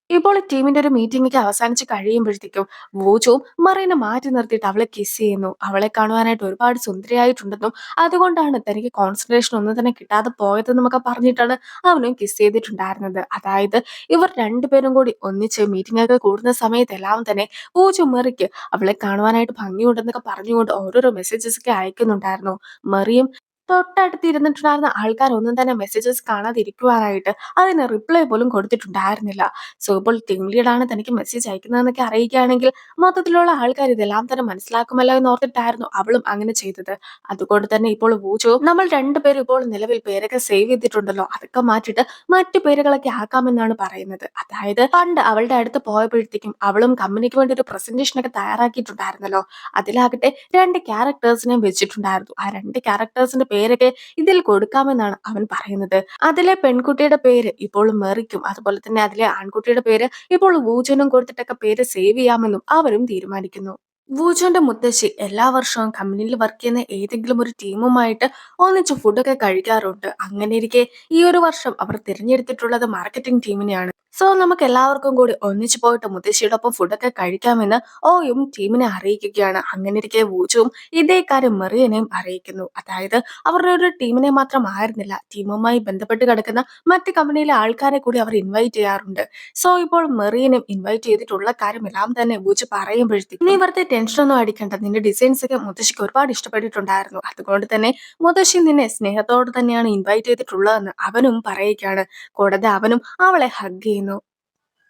ഇപ്പോൾ ടീമിന്റെ ഒരു മീറ്റിംഗ് ഒക്കെ അവസാനിച്ച് കഴിയുമ്പോഴത്തേക്കും വൂചുവും മറീനെ മാറ്റി നിർത്തിയിട്ട് അവളെ കിസ് ചെയ്യുന്നു. അവളെ കാണുവാനായിട്ട് ഒരുപാട് സുന്ദരിയായിട്ടുണ്ടെന്നും അതുകൊണ്ടാണ് തനിക്ക് കോൺസെൻട്രേഷൻ ഒന്നും തന്നെ കിട്ടാതെ പോയതെന്നും ഒക്കെ പറഞ്ഞിട്ടാണ് അവനും കിസ് ചെയ്തിട്ടുണ്ടായിരുന്നത്. അതായത് ഇവർ രണ്ടുപേരും കൂടി ഒന്നിച്ച് മീറ്റിംഗ് ഒക്കെ കൂടുന്ന സമയത്തെല്ലാം തന്നെ വൂചു മെറിക്ക് അവളെ കാണുവാനായിട്ട് ഭംഗിയുണ്ടെന്നൊക്കെ പറഞ്ഞുകൊണ്ട് ഓരോരോ മെസ്സേജസ് ഒക്കെ അയക്കുന്നുണ്ടായിരുന്നു. മെറിയും തൊട്ടടുത്ത് ഇരുന്നിട്ടുണ്ടായിരുന്ന ആൾക്കാരൊന്നും തന്നെ മെസ്സേജസ് കാണാതിരിക്കുവാനായിട്ട് അതിന് റിപ്ലൈ പോലും കൊടുത്തിട്ടുണ്ടായിരുന്നില്ല. സോ ഇപ്പോൾ ടീം ലീഡാണ് തനിക്ക് മെസ്സേജ് അയക്കുന്നതെന്നൊക്കെ അറിയിക്കുകയാണെങ്കിൽ മൊത്തത്തിലുള്ള ആൾക്കാർ ഇതെല്ലാം തന്നെ മനസ്സിലാക്കുമല്ലോ എന്ന് ഓർത്തിട്ടായിരുന്നു അവളും അങ്ങനെ ചെയ്തത്. അതുകൊണ്ട് തന്നെ ഇപ്പോൾ വൂചോ നമ്മൾ രണ്ടുപേരും ഇപ്പോൾ നിലവിൽ പേരൊക്കെ സേവ് ചെയ്തിട്ടുണ്ടല്ലോ, അതൊക്കെ മാറ്റിയിട്ട് മറ്റു പേരുകളൊക്കെ ആക്കാമെന്നാണ് പറയുന്നത്. അതായത് പണ്ട് അവളുടെ അടുത്ത് പോയപ്പോഴത്തേക്കും അവളും കമ്പനിക്ക് വേണ്ടി ഒരു പ്രസന്റേഷൻ ഒക്കെ തയ്യാറാക്കിയിട്ടുണ്ടായിരുന്നല്ലോ. അതിലാകട്ടെ രണ്ട് ക്യാരക്ടേഴ്സിനെയും വെച്ചിട്ടുണ്ടായിരുന്നു. ആ രണ്ട് ക്യാരക്ടേഴ്സിന്റെ പേരൊക്കെ ഇതിൽ കൊടുക്കാമെന്നാണ് അവൻ പറയുന്നത്. അതിലെ പെൺകുട്ടിയുടെ പേര് ഇപ്പോൾ മെറിക്കും അതുപോലെ തന്നെ അതിലെ ആൺകുട്ടിയുടെ പേര് ഇപ്പോൾ വൂജനും കൊടുത്തിട്ടൊക്കെ പേര് സേവ് ചെയ്യാമെന്നും അവരും തീരുമാനിക്കുന്നു. വൂജോന്റെ മുത്തശ്ശി എല്ലാ വർഷവും കമ്പനിയിൽ വർക്ക് ചെയ്യുന്ന ഏതെങ്കിലും ഒരു ടീമുമായിട്ട് ഒന്നിച്ച് ഫുഡൊക്കെ കഴിക്കാറുണ്ട്. അങ്ങനെ ഇരിക്കെ ഈ ഒരു വർഷം അവർ തിരഞ്ഞെടുത്തിട്ടുള്ളത് മാർക്കറ്റിംഗ് ടീമിനെയാണ്. സോ നമുക്ക് എല്ലാവർക്കും കൂടി ഒന്നിച്ചു പോയിട്ട് മുത്തശ്ശിയോടൊപ്പം ഫുഡൊക്കെ കഴിക്കാമെന്ന് ഓയും ടീമിനെ അറിയിക്കുകയാണ്. അങ്ങനെ ഇരിക്കെ വൂജുവും ഇതേ കാര്യം മെറിയനെയും അറിയിക്കുന്നു. അതായത് അവരുടെ ഒരു ടീമിനെ മാത്രമായിരുന്നില്ല, ടീമുമായി ബന്ധപ്പെട്ട് കിടക്കുന്ന മറ്റ് കമ്പനിയിലെ ആൾക്കാരെ കൂടി അവർ ഇൻവൈറ്റ് ചെയ്യാറുണ്ട്. സോ ഇപ്പോൾ മെറിയനും ഇൻവൈറ്റ് ചെയ്തിട്ടുള്ള കാര്യമെല്ലാം തന്നെ വൂജു പറയുമ്പോഴത്തേക്കും നീ വെറുതെ ടെൻഷനൊന്നും അടിക്കണ്ട, നിന്റെ ഡിസൈൻസ് ഒക്കെ മുത്തശ്ശിക്ക് ഒരുപാട് ഇഷ്ടപ്പെട്ടിട്ടുണ്ടായിരുന്നു, അതുകൊണ്ട് തന്നെ മുത്തശ്ശി നിന്നെ സ്നേഹത്തോടെ തന്നെയാണ് ഇൻവൈറ്റ് ചെയ്തിട്ടുള്ളതെന്ന് അവനും പറയുകയാണ്. കൂടാതെ അവനും അവളെ ഹഗ് ചെയ്യുന്നു.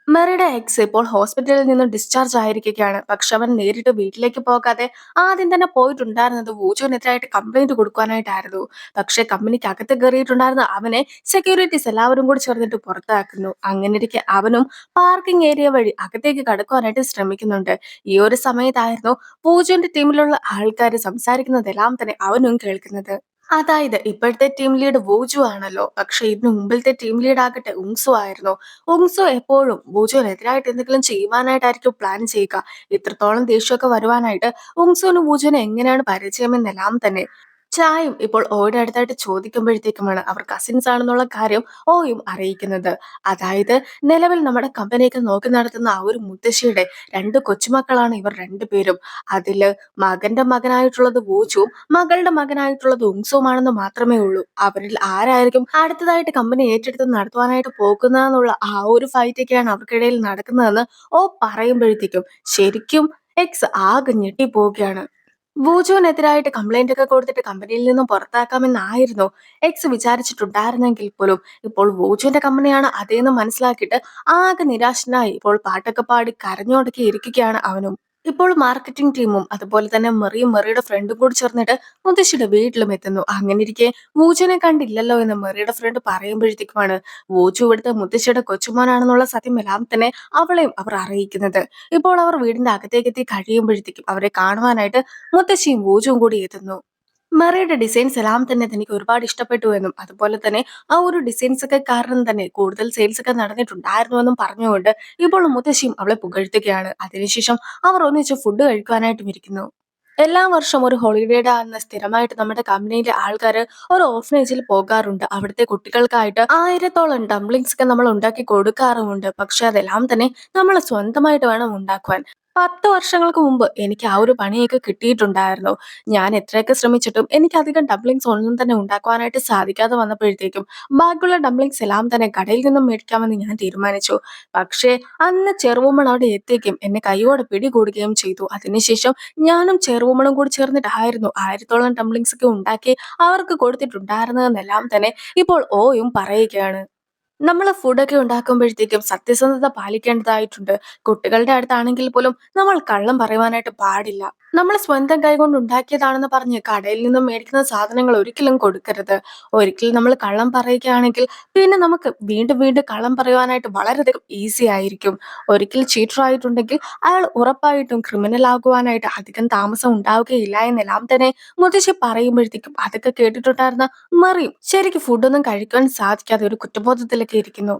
മെറിയുടെ എക്സ് ഇപ്പോൾ ഹോസ്പിറ്റലിൽ നിന്നും ഡിസ്ചാർജ് ആയിരിക്കുകയാണ്. പക്ഷെ അവൻ നേരിട്ട് വീട്ടിലേക്ക് പോകാതെ ആദ്യം തന്നെ പോയിട്ടുണ്ടായിരുന്നത് വൂജുവിനെതിരായിട്ട് കംപ്ലൈന്റ് കൊടുക്കാനായിട്ടായിരുന്നു. പക്ഷെ കമ്പനിക്ക് അകത്ത് കയറിയിട്ടുണ്ടായിരുന്ന അവനെ സെക്യൂരിറ്റീസ് എല്ലാവരും കൂടി ചേർന്നിട്ട് പുറത്താക്കുന്നു. അങ്ങനെയിരിക്കെ അവനും പാർക്കിംഗ് ഏരിയ വഴി അകത്തേക്ക് കടക്കുവാനായിട്ട് ശ്രമിക്കുന്നുണ്ട്. ഈ ഒരു സമയത്തായിരുന്നു വൂജുവിന്റെ ടീമിലുള്ള ആൾക്കാർ സംസാരിക്കുന്നതെല്ലാം തന്നെ അവനും കേൾക്കുന്നത്. അതായത് ഇപ്പോഴത്തെ ടീം ലീഡ് വൂജു ആണല്ലോ. പക്ഷെ ഇതിനു മുമ്പിലത്തെ ടീം ലീഡ് ആകട്ടെ ഉങ്സു ആയിരുന്നു. ഉങ്സു എപ്പോഴും വൂജുവിനെതിരായിട്ട് എന്തെങ്കിലും ചെയ്യുവാനായിട്ടായിരിക്കും പ്ലാൻ ചെയ്യുക. ഇത്രത്തോളം ദേഷ്യമൊക്കെ വരുവാനായിട്ട് ഉങ്സുവിന് വൂജുവിനെ എങ്ങനെയാണ് പരിചയമെന്നെല്ലാം തന്നെ ചായും ഇപ്പോൾ ഓയുടെ അടുത്തായിട്ട് ചോദിക്കുമ്പോഴത്തേക്കുമാണ് അവർ കസിൻസ് ആണെന്നുള്ള കാര്യം ഓയും അറിയിക്കുന്നത്. അതായത് നിലവിൽ നമ്മുടെ കമ്പനിയൊക്കെ നോക്കി നടത്തുന്ന ആ ഒരു മുത്തശ്ശിയുടെ രണ്ട് കൊച്ചുമക്കളാണ് ഇവർ രണ്ടുപേരും. അതില് മകന്റെ മകനായിട്ടുള്ളത് വൂജുവും മകളുടെ മകനായിട്ടുള്ളത് ഉങ്സുവുമാണെന്ന് മാത്രമേ ഉള്ളൂ. അവരിൽ ആരായിരിക്കും അടുത്തതായിട്ട് കമ്പനി ഏറ്റെടുത്ത് നടത്തുവാനായിട്ട് പോകുന്നതെന്നുള്ള ആ ഒരു ഫൈറ്റൊക്കെയാണ് അവർക്കിടയിൽ നടക്കുന്നതെന്ന് ഓ പറയുമ്പോഴത്തേക്കും ശരിക്കും എക്സ് ആകെ ഞെട്ടിപ്പോവുകയാണ്. വൂജുവിനെതിരായിട്ട് കംപ്ലൈന്റ് ഒക്കെ കൊടുത്തിട്ട് കമ്പനിയിൽ നിന്നും പുറത്താക്കാമെന്നായിരുന്നു എക്സ് വിചാരിച്ചിട്ടുണ്ടായിരുന്നെങ്കിൽ പോലും ഇപ്പോൾ വൂജുവിന്റെ കമ്പനിയാണ് അതേന്ന് മനസ്സിലാക്കിയിട്ട് ആകെ നിരാശനായി ഇപ്പോൾ പാട്ടൊക്കെ പാടി കരഞ്ഞോടക്കി ഇരിക്കുകയാണ് അവനും. ഇപ്പോൾ മാർക്കറ്റിംഗ് ടീമും അതുപോലെ തന്നെ മെറിയും മെറിയുടെ ഫ്രണ്ടും കൂടി ചേർന്നിട്ട് മുത്തശ്ശിയുടെ വീട്ടിലും എത്തുന്നു. അങ്ങനെ ഇരിക്കെ വൂജുവിനെ കണ്ടില്ലല്ലോ എന്ന് മെറിയുടെ ഫ്രണ്ട് പറയുമ്പോഴത്തേക്കുമാണ് വൂജു ഇവിടുത്തെ മുത്തശ്ശിയുടെ കൊച്ചുമോനാണെന്നുള്ള സത്യമെല്ലാം തന്നെ അവളെയും അവർ അറിയിക്കുന്നത്. ഇപ്പോൾ അവർ വീടിന്റെ അകത്തേക്ക് എത്തി കഴിയുമ്പോഴത്തേക്കും അവരെ കാണുവാനായിട്ട് മുത്തശ്ശിയും വൂജുവും കൂടി എത്തുന്നു. മെറിയുടെ ഡിസൈൻസ് എല്ലാം തന്നെ തനിക്ക് ഒരുപാട് ഇഷ്ടപ്പെട്ടു എന്നും അതുപോലെ തന്നെ ആ ഒരു ഡിസൈൻസ് ഒക്കെ കാരണം തന്നെ കൂടുതൽ സെയിൽസ് ഒക്കെ നടന്നിട്ടുണ്ടായിരുന്നു എന്നും പറഞ്ഞുകൊണ്ട് ഇപ്പോൾ മുത്തശ്ശിയും അവളെ പുകഴ്ത്തുകയാണ്. അതിനുശേഷം അവർ ഒന്നിച്ച് ഫുഡ് കഴിക്കുവാനായിട്ടും ഇരിക്കുന്നു. എല്ലാ വർഷവും ഒരു ഹോളിഡേയുടെ അന്ന് സ്ഥിരമായിട്ട് നമ്മുടെ കമ്പനിയിലെ ആൾക്കാർ ഒരു ഓർഫനേജിൽ പോകാറുണ്ട്. അവിടുത്തെ കുട്ടികൾക്കായിട്ട് 1000-ഓളം ഡംപ്ലിങ്സ് ഒക്കെ നമ്മൾ ഉണ്ടാക്കി കൊടുക്കാറുമുണ്ട്. പക്ഷെ അതെല്ലാം തന്നെ നമ്മൾ സ്വന്തമായിട്ട് വേണം ഉണ്ടാക്കുവാൻ. 10 വർഷങ്ങൾക്ക് മുമ്പ് എനിക്ക് ആ ഒരു പണിയൊക്കെ കിട്ടിയിട്ടുണ്ടായിരുന്നു. ഞാൻ എത്രയൊക്കെ ശ്രമിച്ചിട്ടും എനിക്ക് അധികം ഡംപ്ലിങ്സ് ഒന്നും തന്നെ ഉണ്ടാക്കുവാനായിട്ട് സാധിക്കാതെ വന്നപ്പോഴത്തേക്കും ബാക്കിയുള്ള ഡംപ്ലിങ്സ് എല്ലാം തന്നെ കടയിൽ നിന്നും മേടിക്കാമെന്ന് ഞാൻ തീരുമാനിച്ചു. പക്ഷേ അന്ന് ചെറുവുമ്മൺ അവിടെ എത്തിക്കും എന്നെ കൈയോടെ പിടികൂടുകയും ചെയ്തു. അതിനുശേഷം ഞാനും ചെറുവുമ്മണും കൂടി ചേർന്നിട്ടായിരുന്നു 1000-ഓളം ഡംപ്ലിങ്സ് ഒക്കെ ഉണ്ടാക്കി അവർക്ക് കൊടുത്തിട്ടുണ്ടായിരുന്നതെന്നെല്ലാം തന്നെ ഇപ്പോൾ ഓയും പറയുകയാണ്. നമ്മൾ ഫുഡൊക്കെ ഉണ്ടാക്കുമ്പോഴത്തേക്കും സത്യസന്ധത പാലിക്കേണ്ടതായിട്ടുണ്ട്. കുട്ടികളുടെ അടുത്താണെങ്കിൽ പോലും നമ്മൾ കള്ളം പറയുവാനായിട്ട് പാടില്ല. നമ്മൾ സ്വന്തം കൈകൊണ്ട് ഉണ്ടാക്കിയതാണെന്ന് പറഞ്ഞ് കടയിൽ നിന്നും മേടിക്കുന്ന സാധനങ്ങൾ ഒരിക്കലും കൊടുക്കരുത്. ഒരിക്കലും നമ്മൾ കള്ളം പറയുകയാണെങ്കിൽ പിന്നെ നമുക്ക് വീണ്ടും വീണ്ടും കള്ളം പറയുവാനായിട്ട് വളരെയധികം ഈസി ആയിരിക്കും. ഒരിക്കൽ ചീറ്റർ ആയിട്ടുണ്ടെങ്കിൽ അയാൾ ഉറപ്പായിട്ടും ക്രിമിനൽ ആകുവാനായിട്ട് അധികം താമസം ഉണ്ടാവുകയില്ല എന്നെല്ലാം തന്നെ മുത്തശ്ശി പറയുമ്പോഴത്തേക്കും അതൊക്കെ കേട്ടിട്ടുണ്ടായിരുന്ന മറിയും ശരിക്കും ഫുഡൊന്നും കഴിക്കാൻ സാധിക്കാതെ ഒരു കുറ്റബോധത്തിലൊക്കെ ഇരിക്കുന്നു.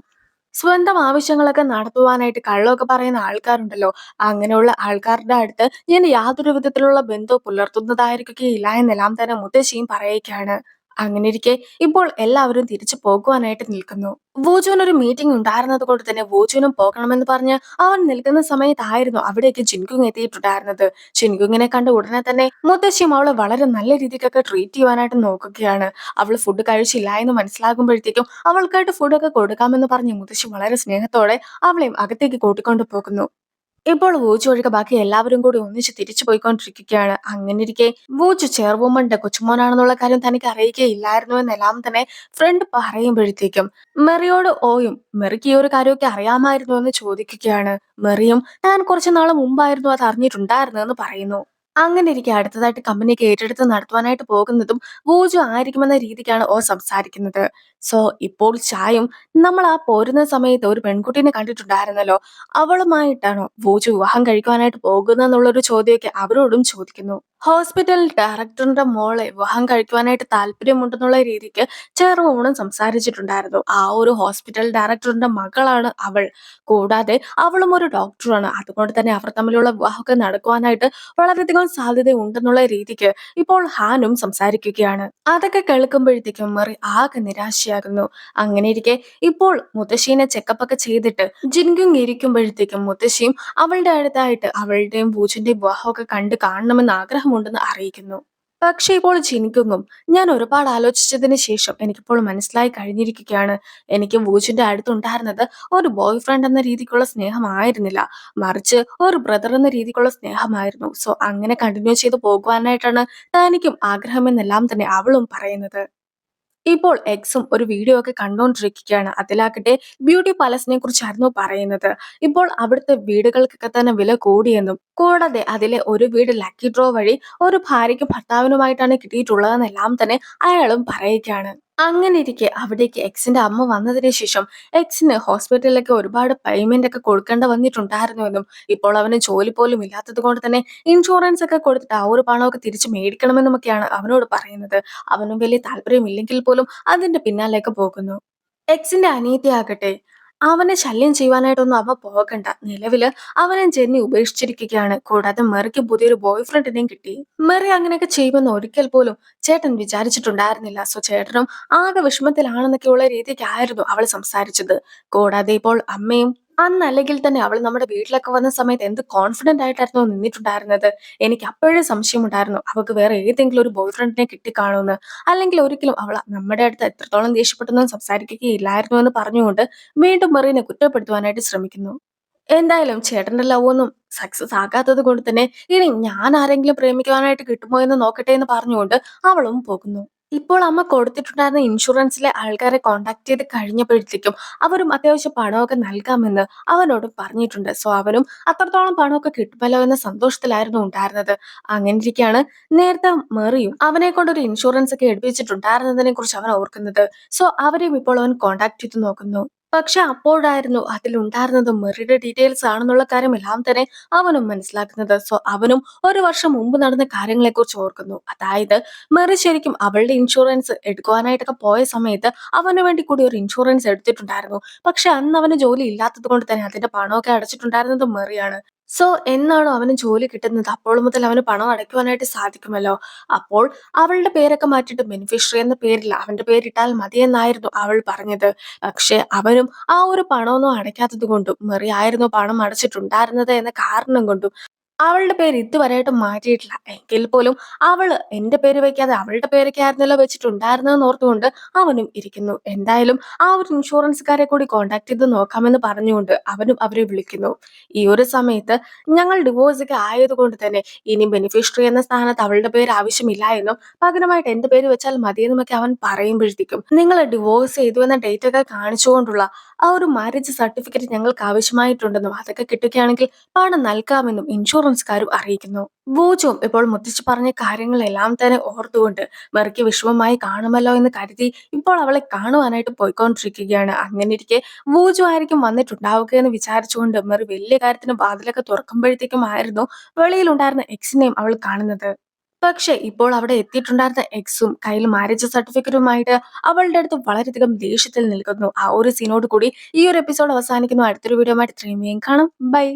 സ്വന്തം ആവശ്യങ്ങളൊക്കെ നടത്തുവാനായിട്ട് കള്ളമൊക്കെ പറയുന്ന ആൾക്കാരുണ്ടല്ലോ, അങ്ങനെയുള്ള ആൾക്കാരുടെ അടുത്ത് ഞാൻ യാതൊരു വിധത്തിലുള്ള ബന്ധവും പുലർത്തുന്നതായിരിക്കുകയില്ല എന്നെല്ലാം തന്നെ മുത്തശ്ശിയും പറയുകയാണ്. അങ്ങനെ ഇരിക്കെ ഇപ്പോൾ എല്ലാവരും തിരിച്ചു പോകുവാനായിട്ട് നിൽക്കുന്നു. വൂജുവിന് ഒരു മീറ്റിംഗ് ഉണ്ടായിരുന്നത് കൊണ്ട് തന്നെ വൂജുവിനും പോകണമെന്ന് പറഞ്ഞ് അവൻ നിൽക്കുന്ന സമയത്തായിരുന്നു അവിടേക്ക് ജിൻകുങ് എത്തിയിട്ടുണ്ടായിരുന്നത്. ജിൻകുങ്ങിനെ കണ്ട ഉടനെ തന്നെ മുത്തശ്ശിയും അവളെ വളരെ നല്ല രീതിക്കൊക്കെ ട്രീറ്റ് ചെയ്യുവാനായിട്ട് നോക്കുകയാണ്. അവൾ ഫുഡ് കഴിച്ചില്ല എന്ന് മനസ്സിലാകുമ്പോഴത്തേക്കും അവൾക്കായിട്ട് ഫുഡൊക്കെ കൊടുക്കാമെന്ന് പറഞ്ഞ് മുത്തശ്ശി വളരെ സ്നേഹത്തോടെ അവളെയും അകത്തേക്ക് കൂട്ടിക്കൊണ്ടു പോകുന്നു. ഇപ്പോൾ വൂജു ഒഴികെ ബാക്കി എല്ലാവരും കൂടി ഒന്നിച്ച് തിരിച്ചു പോയിക്കൊണ്ടിരിക്കുകയാണ്. അങ്ങനെ ഇരിക്കെ വൂജു ചെയർവുമന്റെ കൊച്ചുമോനാണെന്നുള്ള കാര്യം തനിക്ക് അറിയിക്കുകയില്ലായിരുന്നു എന്നെല്ലാം തന്നെ ഫ്രണ്ട് പറയുമ്പോഴത്തേക്കും മെറിയോട് ഓയും മെറിക്ക് ഈ ഒരു കാര്യമൊക്കെ അറിയാമായിരുന്നു എന്ന് ചോദിക്കുകയാണ്. മെറിയും താൻ കുറച്ചു നാൾ മുമ്പായിരുന്നു അത് അറിഞ്ഞിട്ടുണ്ടായിരുന്നെന്ന് പറയുന്നു. അങ്ങനെ ഇരിക്കെ അടുത്തതായിട്ട് കമ്പനിക്ക് ഏറ്റെടുത്ത് നടത്തുവാനായിട്ട് പോകുന്നതും വൂജു ആയിരിക്കുമെന്ന രീതിക്കാണ് ഓ സംസാരിക്കുന്നത്. സോ ഇപ്പോൾ ചായും നമ്മൾ ആ പോരുന്ന സമയത്ത് ഒരു പെൺകുട്ടീനെ കണ്ടിട്ടുണ്ടായിരുന്നല്ലോ, അവളുമായിട്ടാണോ വൂജു വിവാഹം കഴിക്കുവാനായിട്ട് പോകുന്നതെന്നുള്ളൊരു ചോദ്യമൊക്കെ അവരോടും ചോദിക്കുന്നു. ഹോസ്പിറ്റൽ ഡയറക്ടറിന്റെ മോളെ വിവാഹം കഴിക്കുവാനായിട്ട് താല്പര്യമുണ്ടെന്നുള്ള രീതിക്ക് ചെറുമോളും സംസാരിച്ചിട്ടുണ്ടായിരുന്നു. ആ ഒരു ഹോസ്പിറ്റൽ ഡയറക്ടറിന്റെ മകളാണ് അവൾ. കൂടാതെ അവളും ഒരു ഡോക്ടറാണ്. അതുകൊണ്ട് തന്നെ അവർ തമ്മിലുള്ള വിവാഹമൊക്കെ നടക്കുവാനായിട്ട് വളരെയധികം സാധ്യതയുണ്ടെന്നുള്ള രീതിക്ക് ഇപ്പോൾ ഹാനും സംസാരിക്കുകയാണ്. അതൊക്കെ കേൾക്കുമ്പോഴത്തേക്കും മെറി ആകെ നിരാശയാകുന്നു. അങ്ങനെയിരിക്കെ ഇപ്പോൾ മുത്തശ്ശീനെ ചെക്കപ്പ് ഒക്കെ ചെയ്തിട്ട് ജിൻഗുങ് ഇരിക്കുമ്പോഴത്തേക്കും മുത്തശ്ശിയും അവളുടെ അടുത്തായിട്ട് അവളുടെയും വൂജിന്റെയും വിവാഹമൊക്കെ കണ്ട് കാണണമെന്ന് ആഗ്രഹമുണ്ടെന്ന് അറിയിക്കുന്നു. പക്ഷേ ഇപ്പോൾ ജിൻഗുങ്ങും ഞാൻ ഒരുപാട് ആലോചിച്ചതിന് ശേഷം എനിക്കിപ്പോൾ മനസ്സിലായി കഴിഞ്ഞിരിക്കുകയാണ്. എനിക്ക് വൂജിന്റെ അടുത്തുണ്ടായിരുന്നത് ഒരു ബോയ് ഫ്രണ്ട് എന്ന രീതിക്കുള്ള സ്നേഹമായിരുന്നില്ല, മറിച്ച് ഒരു ബ്രദർ എന്ന രീതിക്കുള്ള സ്നേഹമായിരുന്നു. സോ അങ്ങനെ കണ്ടിന്യൂ ചെയ്ത് പോകുവാനായിട്ടാണ് തനിക്കും ആഗ്രഹമെന്നെല്ലാം തന്നെ അവളും പറയുന്നത്. ഇപ്പോൾ എക്സും ഒരു വീഡിയോ ഒക്കെ കണ്ടുകൊണ്ടിരിക്കുകയാണ്. അതിലാകട്ടെ ബ്യൂട്ടി പാലസിനെ കുറിച്ചായിരുന്നു പറയുന്നത്. ഇപ്പോൾ അവിടുത്തെ വീടുകൾക്കൊക്കെ തന്നെ വില കൂടിയെന്നും കൂടാതെ അതിലെ ഒരു വീട് ലക്കി ഡ്രോ വഴി ഒരു ഭാര്യയ്ക്കും ഭർത്താവിനുമായിട്ടാണ് കിട്ടിയിട്ടുള്ളതെന്നെല്ലാം തന്നെ അയാളും പറയുകയാണ്. അങ്ങനെ ഇരിക്കെ അവിടേക്ക് എക്സിന്റെ അമ്മ വന്നതിന് ശേഷം എക്സിന് ഹോസ്പിറ്റലിലൊക്കെ ഒരുപാട് പേയ്മെന്റ് ഒക്കെ കൊടുക്കേണ്ട വന്നിട്ടുണ്ടായിരുന്നുവെന്നും ഇപ്പോൾ അവന് ജോലി പോലും ഇല്ലാത്തത് കൊണ്ട് തന്നെ ഇൻഷുറൻസ് ഒക്കെ കൊടുത്തിട്ട് ആ ഒരു പണമൊക്കെ തിരിച്ചു മേടിക്കണമെന്നുമൊക്കെയാണ് അവനോട് പറയുന്നത്. അവനും വലിയ താല്പര്യമില്ലെങ്കിൽ പോലും അതിന്റെ പിന്നാലേക്ക് പോകുന്നു. എക്സിന്റെ അനിയത്തിയാകട്ടെ അവനെ ശല്യം ചെയ്യുവാനായിട്ടൊന്നും അവ പോകണ്ട. നിലവില് അവനെ ജെന്നി ഉപേക്ഷിച്ചിരിക്കുകയാണ്. കൂടാതെ മെറിക്ക് പുതിയൊരു ബോയ് ഫ്രണ്ടിനെയും കിട്ടി. മെറി അങ്ങനെയൊക്കെ ചെയ്യുമെന്ന് ഒരിക്കൽ പോലും ചേട്ടൻ വിചാരിച്ചിട്ടുണ്ടായിരുന്നില്ല. സോ ചേട്ടനും ആകെ വിഷമത്തിലാണെന്നൊക്കെയുള്ള രീതിക്കായിരുന്നു അവൾ സംസാരിച്ചത്. കൂടാതെ ഇപ്പോൾ അമ്മയും അന്നല്ലെങ്കിൽ തന്നെ അവൾ നമ്മുടെ വീട്ടിലൊക്കെ വന്ന സമയത്ത് എന്ത് കോൺഫിഡന്റ് ആയിട്ടായിരുന്നു നിന്നിട്ടുണ്ടായിരുന്നത്. എനിക്ക് അപ്പോഴേ സംശയമുണ്ടായിരുന്നു അവൾക്ക് വേറെ ഏതെങ്കിലും ഒരു ബോയ് ഫ്രണ്ടിനെ കിട്ടിക്കാണുമെന്ന്. അല്ലെങ്കിൽ ഒരിക്കലും അവൾ നമ്മുടെ അടുത്ത് എത്രത്തോളം ദേഷ്യപ്പെട്ടൊന്നും സംസാരിക്കുകയില്ലായിരുന്നു എന്ന് പറഞ്ഞുകൊണ്ട് വീണ്ടും മെറീനെ കുറ്റപ്പെടുത്തുവാനായിട്ട് ശ്രമിക്കുന്നു. എന്തായാലും ചേട്ടന്റെ ലവ് ഒന്നും സക്സസ് ആകാത്തത് കൊണ്ട് തന്നെ ഇനി ഞാൻ ആരെങ്കിലും പ്രേമിക്കുവാനായിട്ട് കിട്ടുമോ എന്ന് നോക്കട്ടെ എന്ന് പറഞ്ഞുകൊണ്ട് അവളും പോകുന്നു. ഇപ്പോൾ അമ്മ കൊടുത്തിട്ടുണ്ടായിരുന്ന ഇൻഷുറൻസിലെ ആൾക്കാരെ കോണ്ടാക്ട് ചെയ്ത് കഴിഞ്ഞപ്പോഴത്തേക്കും അവരും അത്യാവശ്യം പണമൊക്കെ നൽകാമെന്ന് അവനോടും പറഞ്ഞിട്ടുണ്ട്. സോ അവനും അത്രത്തോളം പണമൊക്കെ കിട്ടുമല്ലോ എന്ന സന്തോഷത്തിലായിരുന്നു ഉണ്ടായിരുന്നത്. അങ്ങനെ ഇരിക്കെയാണ് നേരത്തെ മെറിയും അവനെ കൊണ്ട് ഒരു ഇൻഷുറൻസ് ഒക്കെ എടുപ്പിച്ചിട്ടുണ്ടായിരുന്നതിനെ കുറിച്ച് അവൻ ഓർക്കുന്നത്. സോ അവരെയും ഇപ്പോൾ അവൻ കോണ്ടാക്ട് ചെയ്ത് നോക്കുന്നു. പക്ഷെ അപ്പോഴായിരുന്നു അതിലുണ്ടായിരുന്നത് മെറിയുടെ ഡീറ്റെയിൽസ് ആണെന്നുള്ള കാര്യം എല്ലാം തന്നെ അവനും മനസ്സിലാക്കുന്നത്. സോ അവനും ഒരു വർഷം മുമ്പ് നടന്ന കാര്യങ്ങളെക്കുറിച്ച് ഓർക്കുന്നു. അതായത് മെറി ശരിക്കും അവളുടെ ഇൻഷുറൻസ് എടുക്കുവാനായിട്ടൊക്കെ പോയ സമയത്ത് അവന് വേണ്ടി കൂടി ഒരു ഇൻഷുറൻസ് എടുത്തിട്ടുണ്ടായിരുന്നു. പക്ഷെ അന്ന് അവന് ജോലി ഇല്ലാത്തത് കൊണ്ട് തന്നെ അതിന്റെ പണമൊക്കെ അടച്ചിട്ടുണ്ടായിരുന്നത് മെറിയാണ്. സോ എന്നാണോ അവന് ജോലി കിട്ടുന്നത് അപ്പോൾ മുതൽ അവന് പണം അടയ്ക്കുവാനായിട്ട് സാധിക്കുമല്ലോ. അപ്പോൾ അവളുടെ പേരൊക്കെ മാറ്റിയിട്ട് ബെനിഫിഷ്യറി എന്ന പേരിൽ അവന്റെ പേരിട്ടാൽ മതിയെന്നായിരുന്നു അവൾ പറഞ്ഞത്. പക്ഷെ അവനും ആ ഒരു പണമൊന്നും അടയ്ക്കാത്തത് കൊണ്ടും മെറി ആയിരുന്നു പണം അടച്ചിട്ടുണ്ടായിരുന്നത് എന്ന കാരണം കൊണ്ടും അവളുടെ പേര് ഇതുവരെയായിട്ടും മാറ്റിയിട്ടില്ല. എങ്കിൽ പോലും അവള് എന്റെ പേര് വെക്കാതെ അവളുടെ പേരൊക്കെ ആയിരുന്നല്ലോ വെച്ചിട്ടുണ്ടായിരുന്നതെന്ന് ഓർത്തുകൊണ്ട് അവനും ഇരിക്കുന്നു. എന്തായാലും ആ ഒരു ഇൻഷുറൻസുകാരെ കൂടി കോൺടാക്ട് ചെയ്ത് നോക്കാമെന്ന് പറഞ്ഞുകൊണ്ട് അവനും അവരെ വിളിക്കുന്നു. ഈ ഒരു സമയത്ത് ഞങ്ങൾ ഡിവോഴ്സ് ഒക്കെ ആയതുകൊണ്ട് തന്നെ ഇനി ബെനിഫിഷ്യറി എന്ന സ്ഥാനത്ത് അവളുടെ പേര് ആവശ്യമില്ല എന്നും പകരമായിട്ട് എന്റെ പേര് വെച്ചാൽ മതിയെന്നുമൊക്കെ അവൻ പറയുമ്പോഴത്തേക്കും നിങ്ങൾ ഡിവോഴ്സ് ചെയ്തു എന്ന ഡേറ്റ് ഒക്കെ കാണിച്ചുകൊണ്ടുള്ള ആ ഒരു മാരേജ് സർട്ടിഫിക്കറ്റ് ഞങ്ങൾക്ക് ആവശ്യമായിട്ടുണ്ടെന്നും അതൊക്കെ കിട്ടുകയാണെങ്കിൽ പണം നൽകാമെന്നും ഇൻഷുറൻസുകാരും അറിയിക്കുന്നു. വൂജും ഇപ്പോൾ മുത്തശ്ശി പറഞ്ഞ കാര്യങ്ങളെല്ലാം തന്നെ ഓർത്തുകൊണ്ട് മെറിക്ക് വിഷമമായി കാണുമല്ലോ എന്ന് കരുതി ഇപ്പോൾ അവളെ കാണുവാനായിട്ട് പോയിക്കൊണ്ടിരിക്കുകയാണ്. അങ്ങനെ ഇരിക്കെ വൂജു ആയിരിക്കും വന്നിട്ടുണ്ടാവുക എന്ന് വിചാരിച്ചുകൊണ്ട് മെറി വലിയ കാര്യത്തിന് വാതിലൊക്കെ തുറക്കുമ്പോഴത്തേക്കും ആയിരുന്നു വെളിയിലുണ്ടായിരുന്ന എക്സിനെയും അവൾ കാണുന്നത്. പക്ഷെ ഇപ്പോൾ അവിടെ എത്തിയിട്ടുണ്ടായിരുന്ന എക്സും കയ്യിൽ മാരേജ് സർട്ടിഫിക്കറ്റുമായിട്ട് അവളുടെ അടുത്ത് വളരെയധികം ദേഷ്യത്തിൽ നിൽക്കുന്നു. ആ ഒരു സീനോട് കൂടി ഈ ഒരു എപ്പിസോഡ് അവസാനിക്കുന്നു. അടുത്തൊരു വീഡിയോ ആയിട്ട് ഇത്രയും വേഗം കാണാം. ബൈ.